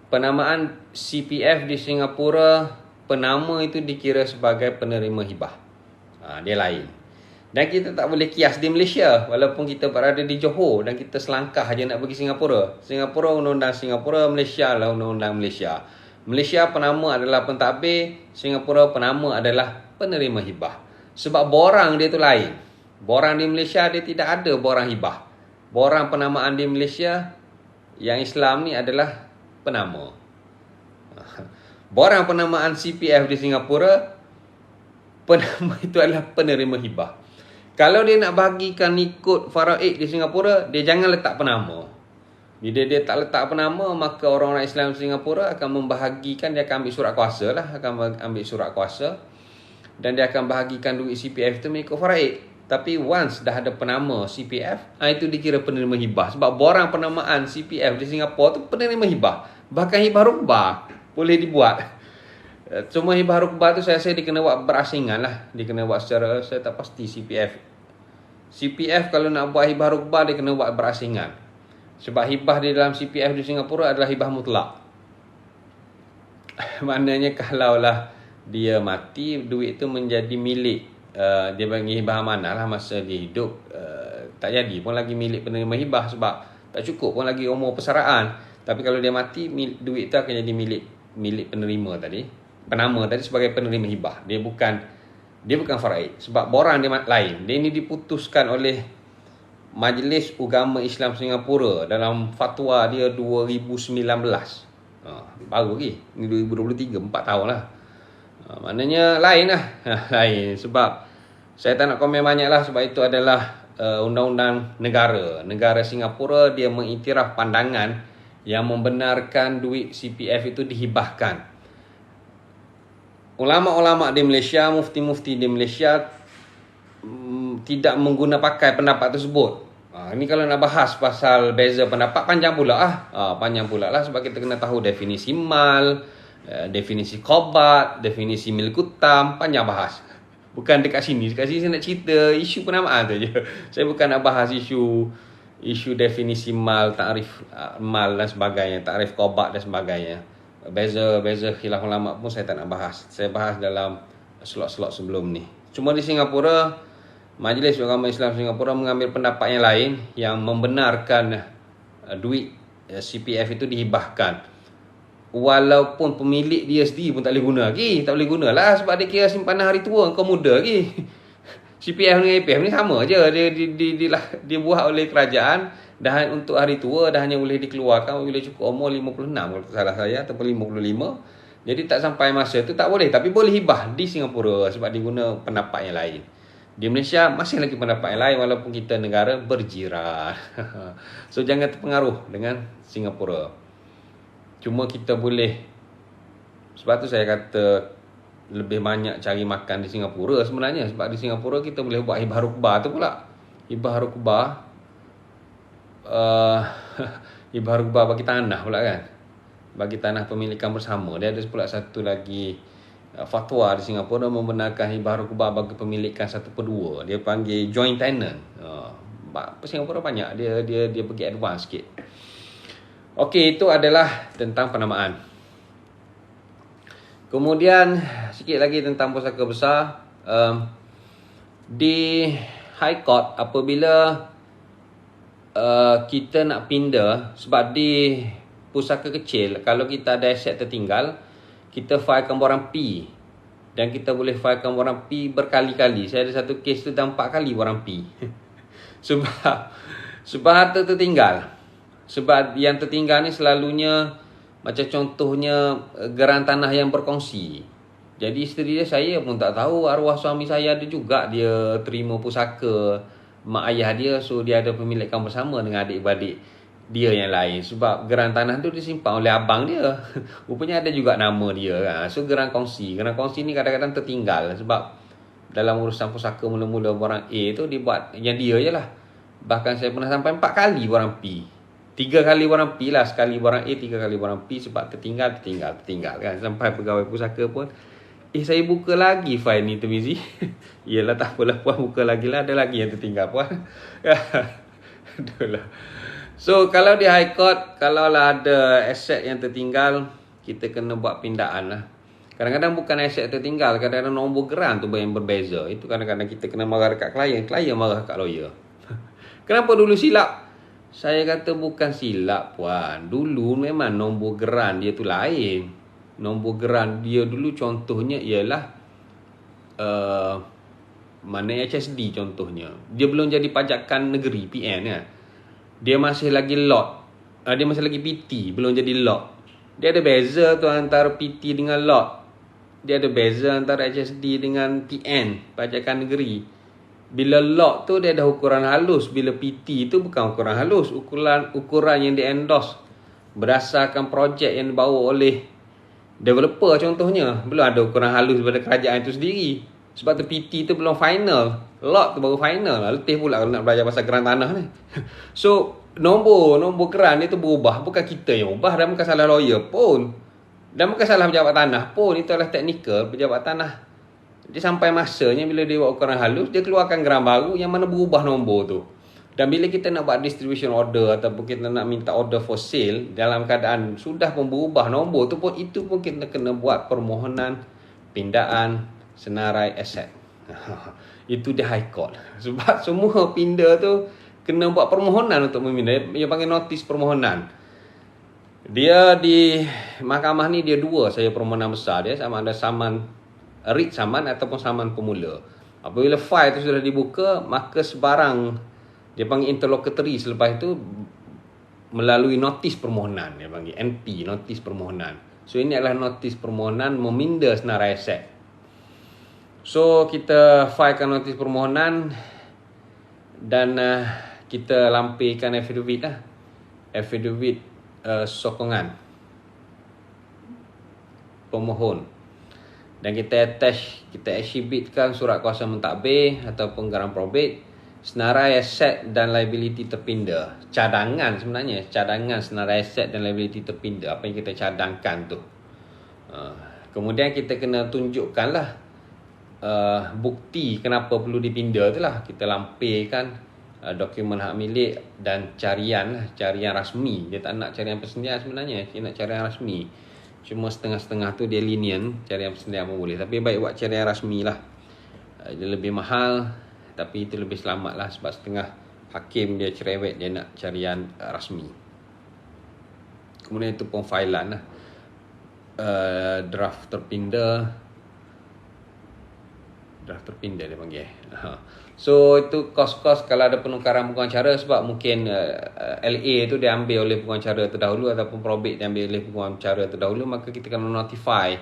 penamaan CPF di Singapura, penama itu dikira sebagai penerima hibah. Dia lain. Dan kita tak boleh kias di Malaysia walaupun kita berada di Johor dan kita selangkah aja nak pergi Singapura. Singapura undang-undang Singapura, Malaysia lah undang-undang Malaysia. Malaysia penama adalah pentadbir, Singapura penama adalah penerima hibah. Sebab borang dia tu lain. Borang di Malaysia dia tidak ada borang hibah. Borang penamaan di Malaysia yang Islam ni adalah penama. Borang penamaan CPF di Singapura, penama itu adalah penerima hibah. Kalau dia nak bagikan ikut faraid di Singapura, dia jangan letak penama. Bila dia tak letak penama, maka orang-orang Islam Singapura akan membahagikan, dia akan ambil surat kuasa lah, akan ambil surat kuasa dan dia akan bahagikan duit CPF itu mengikut faraid. Tapi once dah ada penama CPF, itu dikira penerima hibah. Sebab borang penamaan CPF di Singapura tu penerima hibah. Bahkan hibah rukbah boleh dibuat. Cuma hibah rukbah tu saya rasa dia kena buat berasingan lah. Dia kena buat secara, saya tak pasti CPF kalau nak buat hibah rukbah dia kena buat berasingan. Sebab hibah di dalam CPF di Singapura adalah hibah mutlak. Maknanya kalaulah dia mati, duit tu menjadi milik, dia bagi hibah amanah lah masa dia hidup, tak jadi pun lagi milik penerima hibah sebab tak cukup pun lagi umur persaraan. Tapi kalau dia mati, duit tu akan jadi milik penerima tadi, penama tadi sebagai penerima hibah. Dia bukan faraid. Sebab borang dia lain. Dia ini diputuskan oleh Majlis Ugama Islam Singapura dalam fatwa dia 2019. Baru lagi. Ini 2023, 4 tahun lah. Maknanya lain lah. Lain. Sebab saya tak nak komen banyak lah. Sebab itu adalah undang-undang negara. Negara Singapura dia mengiktiraf pandangan yang membenarkan duit CPF itu dihibahkan. Ulama-ulama di Malaysia, mufti-mufti di Malaysia tidak pakai pendapat tersebut. Ini kalau nak bahas pasal beza pendapat panjang pula lah. Panjang pula lah sebab kita kena tahu definisi mal, definisi qobat, definisi milik utam, panjang bahas. Bukan dekat sini saya nak cerita isu penamaan tu je. Saya bukan nak bahas isu definisi mal, takrif mal dan sebagainya, takrif qobat dan sebagainya. Beza khilaf ulama pun saya tak nak bahas. Saya bahas dalam slot-slot sebelum ni. Cuma di Singapura, Majlis Ugama Islam Singapura mengambil pendapat yang lain yang membenarkan duit CPF itu dihibahkan. Walaupun pemilik dia sendiri pun tak boleh guna lagi. Tak boleh gunalah sebab dia kira simpanan hari tua, kau muda lagi. CPF dengan APF ni sama je. Dia buat oleh kerajaan. Dah untuk hari tua dah hanya boleh dikeluarkan bila cukup umur 56 kalau tak salah saya, ataupun 55. Jadi tak sampai masa tu tak boleh. Tapi boleh hibah di Singapura sebab dia guna pendapat yang lain. Di Malaysia masih lagi pendapat yang lain walaupun kita negara berjiran. So jangan terpengaruh dengan Singapura. Cuma kita boleh, sebab tu saya kata lebih banyak cari makan di Singapura sebenarnya. Sebab di Singapura kita boleh buat hibah rukbah tu pula. Hibah rukbah, hibah rukbah bagi tanah pula kan, bagi tanah pemilikan bersama. Dia ada pula satu lagi fatwa di Singapura membenarkan hibah rukbah bagi pemilikan 1/2. Dia panggil joint tenant. Singapura banyak dia pergi advance sikit. Okey, itu adalah tentang penamaan. Kemudian sikit lagi tentang pusaka besar. Di High Court apabila kita nak pindah, sebab di pusaka kecil kalau kita ada aset tertinggal, kita filekan borang P dan kita boleh filekan borang P berkali-kali. Saya ada satu kes tu dah 4 kali borang P. sebab harta tertinggal. Sebab yang tertinggal ni selalunya macam contohnya geran tanah yang berkongsi. Jadi isteri dia, saya pun tak tahu, arwah suami saya ada juga dia terima pusaka mak ayah dia, so dia ada pemilikan bersama dengan adik-beradik dia yang lain. Sebab geran tanah tu disimpan oleh abang dia. Rupanya ada juga nama dia kan. So geran kongsi ni kadang-kadang tertinggal. Sebab dalam urusan pusaka mula-mula borang A tu dibuat yang dia je lah. Bahkan saya pernah sampai 4 kali borang P, 3 kali borang P lah. Sekali borang A, 3 kali borang P. Sebab tertinggal kan. Sampai pegawai pusaka pun, saya buka lagi file ni Termizi. Yelah tak apalah puan, buka lagi lah. Ada lagi yang tertinggal puan. Itulah. So kalau di High Court, kalau lah ada aset yang tertinggal, kita kena buat pindaan lah. Kadang-kadang bukan aset tertinggal, kadang-kadang nombor geran tu yang berbeza. Itu kadang-kadang kita kena marah dekat klien, klien marah kat lawyer. Kenapa dulu silap? Saya kata bukan silap puan. Dulu memang nombor geran dia tu lain. Nombor geran dia dulu contohnya ialah mana HSD contohnya. Dia belum jadi pajakan negeri PN kan. Dia masih lagi lot. Dia masih lagi PT, belum jadi lot. Dia ada beza tu antara PT dengan lot. Dia ada beza antara HSD dengan PN, pajakan negeri. Bila lot tu dia ada ukuran halus, bila PT tu bukan ukuran halus, ukuran yang di endorse berdasarkan projek yang dibawa oleh developer contohnya. Belum ada ukuran halus daripada kerajaan itu sendiri. Sebab tu PT tu belum final, lot tu baru final. Letih pula kalau nak belajar pasal geran tanah ni. So nombor geran ni tu berubah, bukan kita yang ubah, dan bukan salah lawyer pun, dan bukan salah pejabat tanah pun. Itu adalah teknikal pejabat tanah. Dia sampai masanya bila dia buat ukuran halus, dia keluarkan geran baru yang mana berubah nombor tu. Dan bila kita nak buat distribution order ataupun kita nak minta order for sale dalam keadaan sudah pun berubah nombor tu pun, itu pun kita kena buat permohonan pindaan senarai aset. Itu dia High Court. Sebab semua pindah tu kena buat permohonan untuk memindah. Dia panggil notis permohonan. Dia di mahkamah ni dia dua saya permohonan besar dia, sama ada saman writ saman ataupun saman pemula. Apabila file tu sudah dibuka, maka sebarang dia panggil interlocutory selepas itu melalui notis permohonan, dia panggil NP, notis permohonan. So ini adalah notis permohonan meminda senarai aset. So kita filekan notis permohonan dan kita lampirkan affidavit lah. Affidavit sokongan pemohon. Dan kita attach, kita exhibitkan surat kuasa mentadbir ataupun geran probate, senarai aset dan liability terpinda. Cadangan sebenarnya, cadangan senarai aset dan liability terpinda, apa yang kita cadangkan tu. Kemudian kita kena tunjukkanlah bukti kenapa perlu dipinda tu lah. Kita lampirkan dokumen hak milik dan carian lah, carian rasmi. Dia tak nak carian persendian sebenarnya, dia nak carian rasmi. Cuma setengah-setengah tu dia lenient, carian persendian pun boleh. Tapi baik buat carian rasmi lah. Dia lebih mahal, tapi itu lebih selamat lah. Sebab setengah hakim dia cerewet, dia nak carian rasmi. Kemudian itu pun filean lah. Draft terpinda dia panggil. So itu kos-kos kalau ada penukaran pengurusan cara, sebab mungkin LA tu dia ambil oleh pengurusan cara terdahulu ataupun probate dia ambil oleh pengurusan cara terdahulu, maka kita kena notify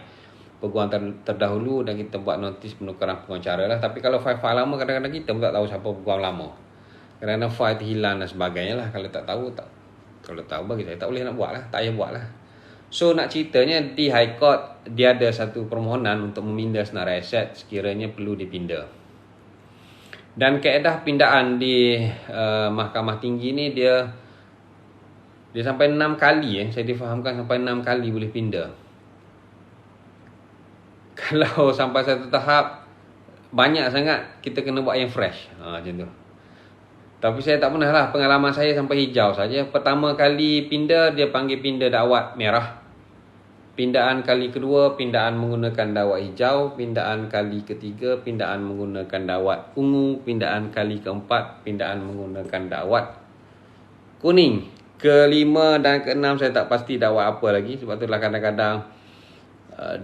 pengurusan terdahulu dan kita buat notis penukaran pengurusan cara lah. Tapi kalau file lama, kadang-kadang kita pun tak tahu siapa pengurusan lama. Kadang-kadang file terhilang dan sebagainya lah. Kalau tak tahu, kalau tahu bagi saya tak boleh nak buat lah, tak payah buat lah. So nak ceritanya di High Court dia ada satu permohonan untuk meminda senarai aset sekiranya perlu dipinda. Dan kaedah pindaan di Mahkamah Tinggi ni dia sampai 6 kali saya difahamkan sampai 6 kali boleh pinda. Kalau sampai satu tahap banyak sangat, kita kena buat yang fresh. Macam tu. Tapi saya tak pernah lah, pengalaman saya sampai hijau saja. Pertama kali pinda, dia panggil pinda dakwat merah. Pindaan kali kedua, pindaan menggunakan dakwat hijau. Pindaan kali ketiga, pindaan menggunakan dakwat ungu. Pindaan kali keempat, pindaan menggunakan dakwat kuning. Kelima dan keenam saya tak pasti dakwat apa lagi. Sebab itulah kadang-kadang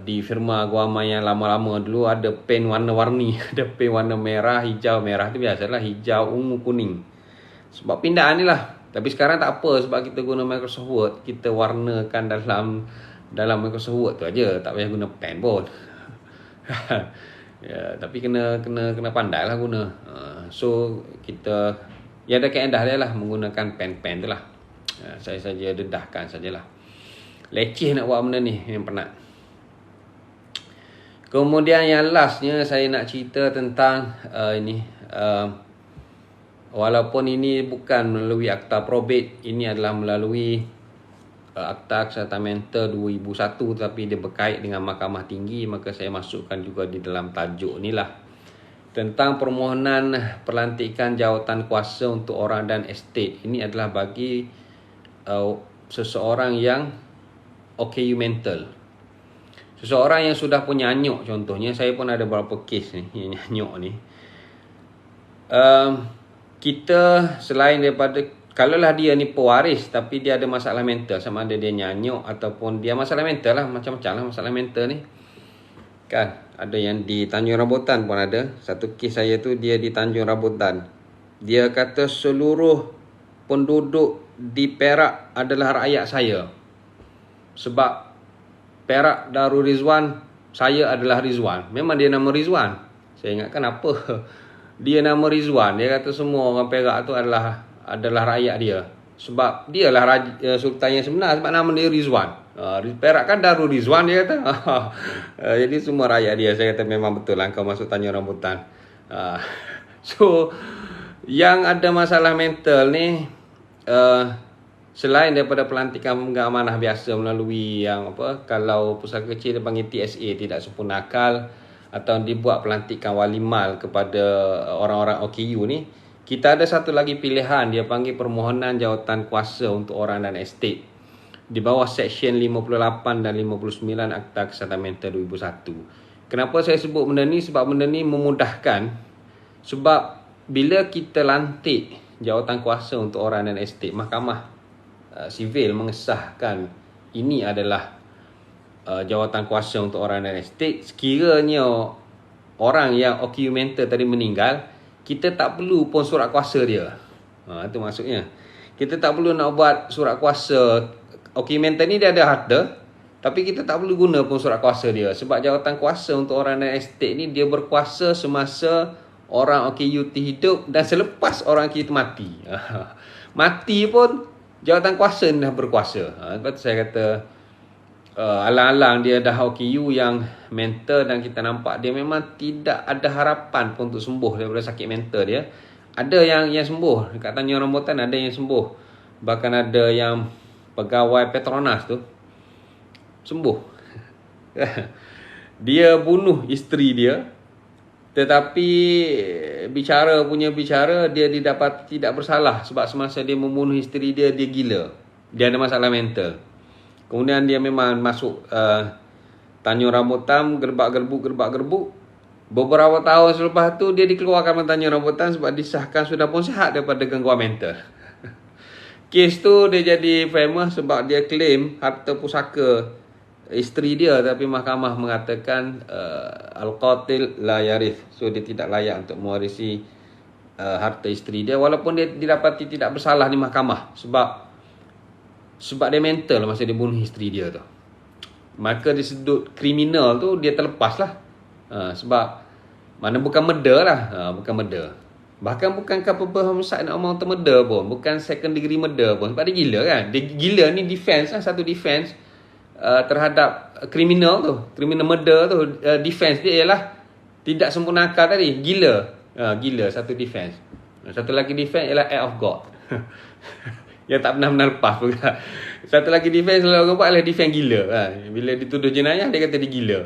di firma guama yang lama-lama dulu ada pen warna-warni. Ada pen warna merah, hijau, merah tu biasalah, hijau, ungu, kuning. Sebab pindaan ni lah. Tapi sekarang tak apa, sebab kita guna Microsoft Word, kita warnakan dalam Microsoft Word tu aja, tak payah guna pen pun. Ya, tapi kena pandai lah guna. So kita ya ada kaedah dia lah menggunakan pen tu lah. Saya saja dedahkan sajalah. Leceh nak buat benda ni, yang penat. Kemudian yang lastnya saya nak cerita tentang ini. Walaupun ini bukan melalui akta probate, ini adalah melalui akta Aksamenta 2001, tapi dia berkait dengan Mahkamah Tinggi, maka saya masukkan juga di dalam tajuk ni lah. Tentang permohonan pelantikan jawatan kuasa untuk orang dan estate. Ini adalah bagi seseorang yang OKU mental. Seseorang yang sudah punya anyuk, contohnya saya pun ada beberapa kes ni yang anyuk ni. Kita selain daripada, kalaulah dia ni pewaris tapi dia ada masalah mental, sama ada dia nyanyuk ataupun dia masalah mental lah, macam-macam lah masalah mental ni kan. Ada yang di Tanjung Rambutan pun ada. Satu kes saya tu dia di Tanjung Rambutan, dia kata seluruh penduduk di Perak adalah rakyat saya, sebab Perak Darul Rizwan, saya adalah Rizwan. Memang dia nama Rizwan. Saya ingatkan apa dia nama Rizwan. Dia kata semua orang Perak tu adalah rakyat dia, sebab dia lah sultan yang sebenar, sebab nama dia Rizwan. Perak kan Darul Rizwan, dia kata. Jadi semua rakyat dia. Saya kata memang betul lah kau masuk Tanjung Rambutan. So yang ada masalah mental ni, selain daripada pelantikan pemegang amanah biasa melalui yang apa, kalau pusaka kecil dia panggil TSA, tidak sempurna akal, atau dibuat pelantikan wali mal kepada orang-orang OKU ni, kita ada satu lagi pilihan, dia panggil permohonan jawatan kuasa untuk orang dan estate di bawah Seksyen 58 dan 59 Akta Kesihatan Mental 2001. Kenapa saya sebut benda ni? Sebab benda ni memudahkan. Sebab bila kita lantik jawatan kuasa untuk orang dan estate, Mahkamah Sivil mengesahkan ini adalah jawatan kuasa untuk orang dan estate, sekiranya orang yang occupmental tadi meninggal, kita tak perlu pun surat kuasa dia. Itu maksudnya. Kita tak perlu nak buat surat kuasa. Occupmental ni dia ada harta, tapi kita tak perlu guna pun surat kuasa dia, sebab jawatan kuasa untuk orang dan estate ni dia berkuasa semasa orang OKU hidup dan selepas orang OKU mati. Mati pun jawatan kuasa ni dah berkuasa. Sebab tu saya kata alang-alang dia dah OKU yang mental, dan kita nampak dia memang tidak ada harapan pun untuk sembuh daripada sakit mental dia. Ada yang sembuh dekat Tanjung Rambutan, ada yang sembuh. Bahkan ada yang pegawai Petronas tu sembuh. Dia bunuh isteri dia, tetapi bicara dia didapat tidak bersalah, sebab semasa dia membunuh isteri dia, dia gila. Dia ada masalah mental. Kemudian dia memang masuk Tanjung Rambutan, gerbak-gerbuk. Beberapa tahun selepas tu dia dikeluarkan dari Tanjung Rambutan sebab disahkan sudah pun sihat daripada gangguan mental. Kes tu dia jadi famous sebab dia claim harta pusaka isteri dia, tapi mahkamah mengatakan al-qatil la yarith. So dia tidak layak untuk mewarisi harta isteri dia, walaupun dia didapati tidak bersalah di mahkamah, sebab dia mental masa dia bunuh isteri dia tu. Maka disebut kriminal tu dia terlepas lah. Sebab mana bukan murder lah, bukan murder. Bahkan bukan culpable homicide nak omong murder pun, bukan second degree murder pun, sebab dia gila kan. Dia gila ni defense lah, satu defense terhadap criminal tu, criminal murder tu. Defense dia ialah tidak sempurna akal tadi, gila. Gila satu defense. Satu lagi defense ialah act of God. Yang tak pernah lepas pun. Satu lagi defense orang buat adalah defense gila. Bila dituduh jenayah dia kata dia gila.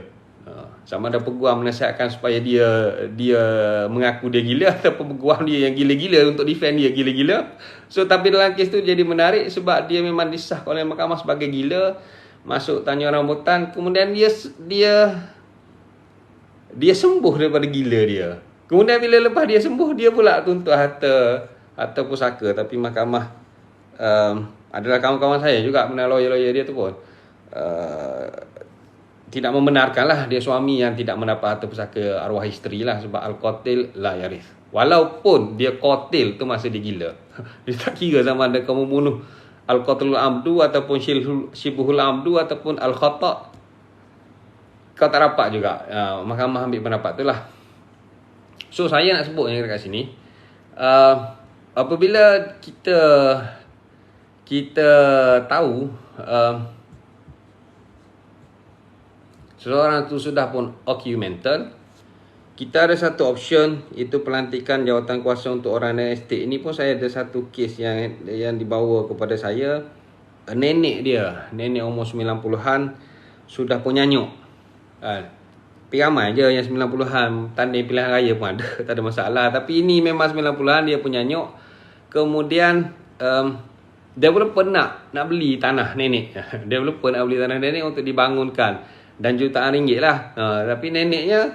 Sama ada peguam menasihatkan supaya dia mengaku dia gila, ataupun peguam dia yang gila-gila untuk defend dia gila-gila. So tapi dalam kes tu jadi menarik sebab dia memang disahkan oleh mahkamah sebagai gila, masuk Tanjung Rambutan, kemudian dia sembuh daripada gila dia. Kemudian bila lepas dia sembuh, dia pula tuntut harta pusaka. Tapi mahkamah adalah kawan-kawan saya juga, benar lawyer-lawyer dia tu pun tidak membenarkan lah dia suami yang tidak mendapat harta pusaka arwah isteri lah, sebab al-qatil la yarith. Walaupun dia qatil tu masa dia gila. Dia tak kira sama ada kamu bunuh al-qatilul amdu ataupun syibhul amdu ataupun al-khata', kau tak dapat juga. Mahkamah ambil pendapat tu lah. So saya nak sebut yang dekat sini, apabila kita tahu seseorang tu sudah pun OKU mental, kita ada satu option, iaitu pelantikan jawatan kuasa untuk orang dan estate. Ini pun saya ada satu kes yang dibawa kepada saya. Nenek umur 90-an, sudah pun nyanyuk. Tapi ramai je yang 90-an, tanding pilihan raya pun ada, tak ada masalah. Tapi ini memang 90-an, dia pun nyanyuk. Kemudian developer nak beli tanah nenek. Developer nak beli tanah nenek untuk dibangunkan dan jutaan ringgit lah. Tapi neneknya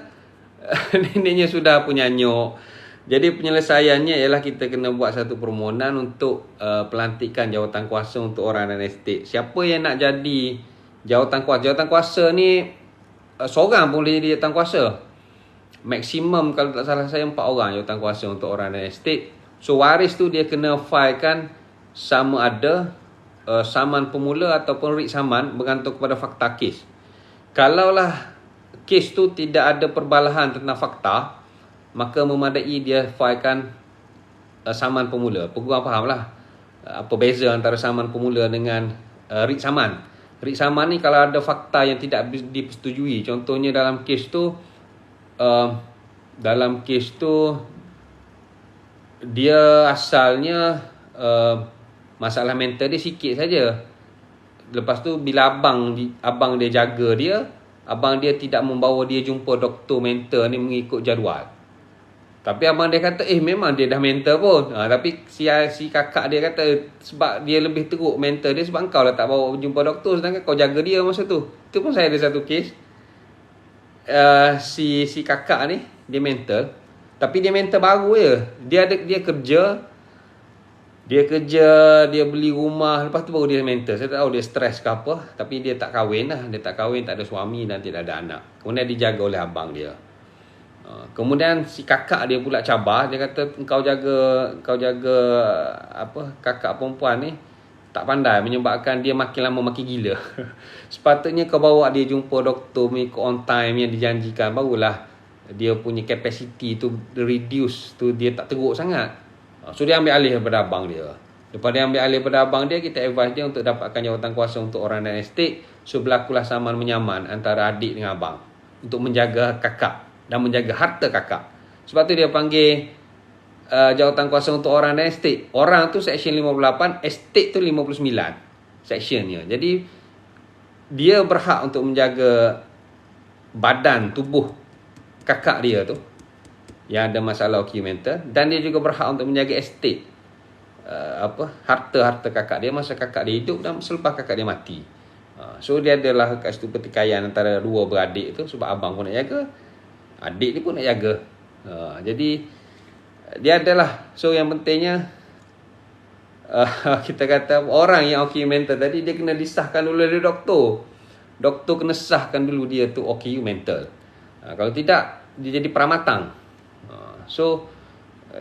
neneknya sudah punya nyok. Jadi penyelesaiannya ialah kita kena buat satu permohonan untuk pelantikan jawatan kuasa untuk orang dan estate. Siapa yang nak jadi jawatan kuasa? Jawatan kuasa ni seorang pun boleh jadi jawatan kuasa. Maksimum kalau tak salah saya 4 orang jawatan kuasa untuk orang dan estate. So waris tu dia kena filekan sama ada saman pemula ataupun writ saman bergantung kepada fakta kes. Kalaulah kes tu tidak ada perbalahan tentang fakta, maka memadai dia filekan saman pemula. Peguam faham lah apa beza antara saman pemula dengan writ saman. Writ saman ni kalau ada fakta yang tidak dipersetujui, contohnya dalam kes tu dia asalnya masalah mental dia sikit saja. Lepas tu bila abang dia jaga dia, abang dia tidak membawa dia jumpa doktor mental ni mengikut jadual. Tapi abang dia kata memang dia dah mental pun. Tapi si kakak dia kata sebab dia lebih teruk mental dia sebab kau lah tak bawa jumpa doktor sedangkan kau jaga dia masa tu. Itu pun saya ada satu kes. Si kakak ni dia mental, tapi dia mental baru je. Dia kerja, dia beli rumah, lepas tu baru dia mental. Saya tak tahu dia stres ke apa, tapi dia tak kahwin lah. Dia tak kahwin, tak ada suami dan tidak ada anak. Kemudian dijaga oleh abang dia. Kemudian si kakak dia pula cabar. Dia kata kau jaga kakak perempuan ni tak pandai, menyebabkan dia makin lama makin gila. Sepatutnya kau bawa dia jumpa doktor mengikut on time yang dijanjikan, barulah dia punya capacity tu reduce tu, dia tak teruk sangat. So dia ambil alih daripada abang dia. Lepas dia ambil alih daripada abang dia, kita advise dia untuk dapatkan jawatan kuasa untuk orang dan estate. So berlakulah saman menyaman antara adik dengan abang untuk menjaga kakak dan menjaga harta kakak. Sebab tu dia panggil jawatan kuasa untuk orang dan estate. Orang tu section 58, estate tu 59 sectionnya. Jadi dia berhak untuk menjaga badan tubuh kakak dia tu yang ada masalah documental, dan dia juga berhak untuk menjaga estate harta-harta kakak dia masa kakak dia hidup dan selepas kakak dia mati. So dia adalah kat situ pertikaian antara dua beradik tu, sebab abang pun nak jaga, adik dia pun nak jaga. Jadi dia adalah, so yang pentingnya kita kata orang yang mental tadi dia kena disahkan dulu dari doktor. Doktor kena sahkan dulu dia tu mental. Kalau tidak dia jadi pramatang. So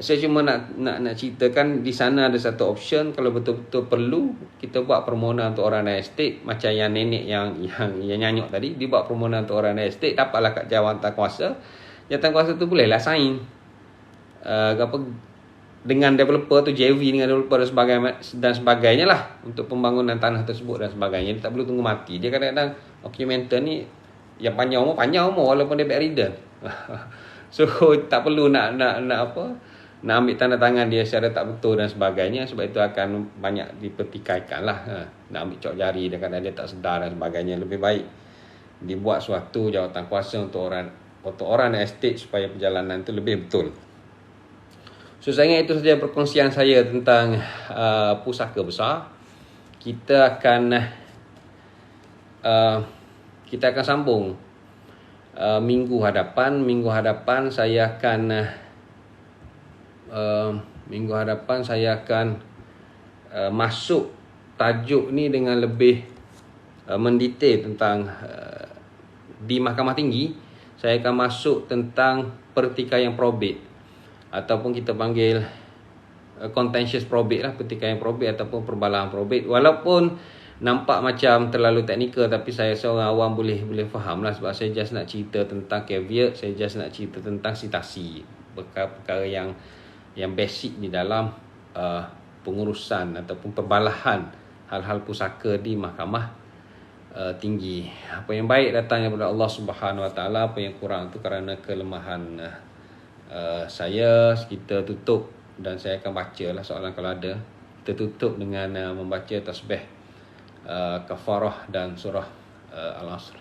saya cuma nak ceritakan di sana ada satu option. Kalau betul-betul perlu, kita buat permohonan untuk orang dan estate. Macam yang nenek yang nyanyuk tadi, dia buat permohonan untuk orang dan estate, dapatlah kat jawatan kuasa. Jawatan kuasa tu bolehlah sign dengan developer tu, JV dengan developer dan sebagainya lah, untuk pembangunan tanah tersebut dan sebagainya. Dia tak perlu tunggu mati. Dia kadang-kadang dokumenter ni yang panjang umur walaupun dia bedridden. So tak perlu nak ambil tanda tangan dia secara tak betul dan sebagainya. Sebab itu akan banyak dipertikaikan lah. Nak ambil cok jari dia kadang dia tak sedar dan sebagainya. Lebih baik dibuat suatu jawatan kuasa untuk orang dan estate supaya perjalanan itu lebih betul. So saya ingat itu saja perkongsian saya tentang pusaka besar. Kita akan sambung minggu hadapan saya akan masuk tajuk ni dengan lebih mendetail tentang di Mahkamah Tinggi. Saya akan masuk tentang pertikaian probate, ataupun kita panggil contentious probate lah, pertikaian probate ataupun perbalahan probate. Walaupun nampak macam terlalu teknikal, tapi saya seorang awam boleh faham lah, sebab saya just nak cerita tentang caveat, saya just nak cerita tentang sitasi, perkara yang basic di dalam pengurusan ataupun perbalahan hal-hal pusaka di Mahkamah Tinggi. Apa yang baik datangnya daripada Allah Subhanahu Wa Taala, apa yang kurang tu kerana kelemahan saya. Kita tutup dan saya akan baca lah soalan kalau ada. Kita tutup dengan membaca tasbih kafarah dan surah Al-Asr.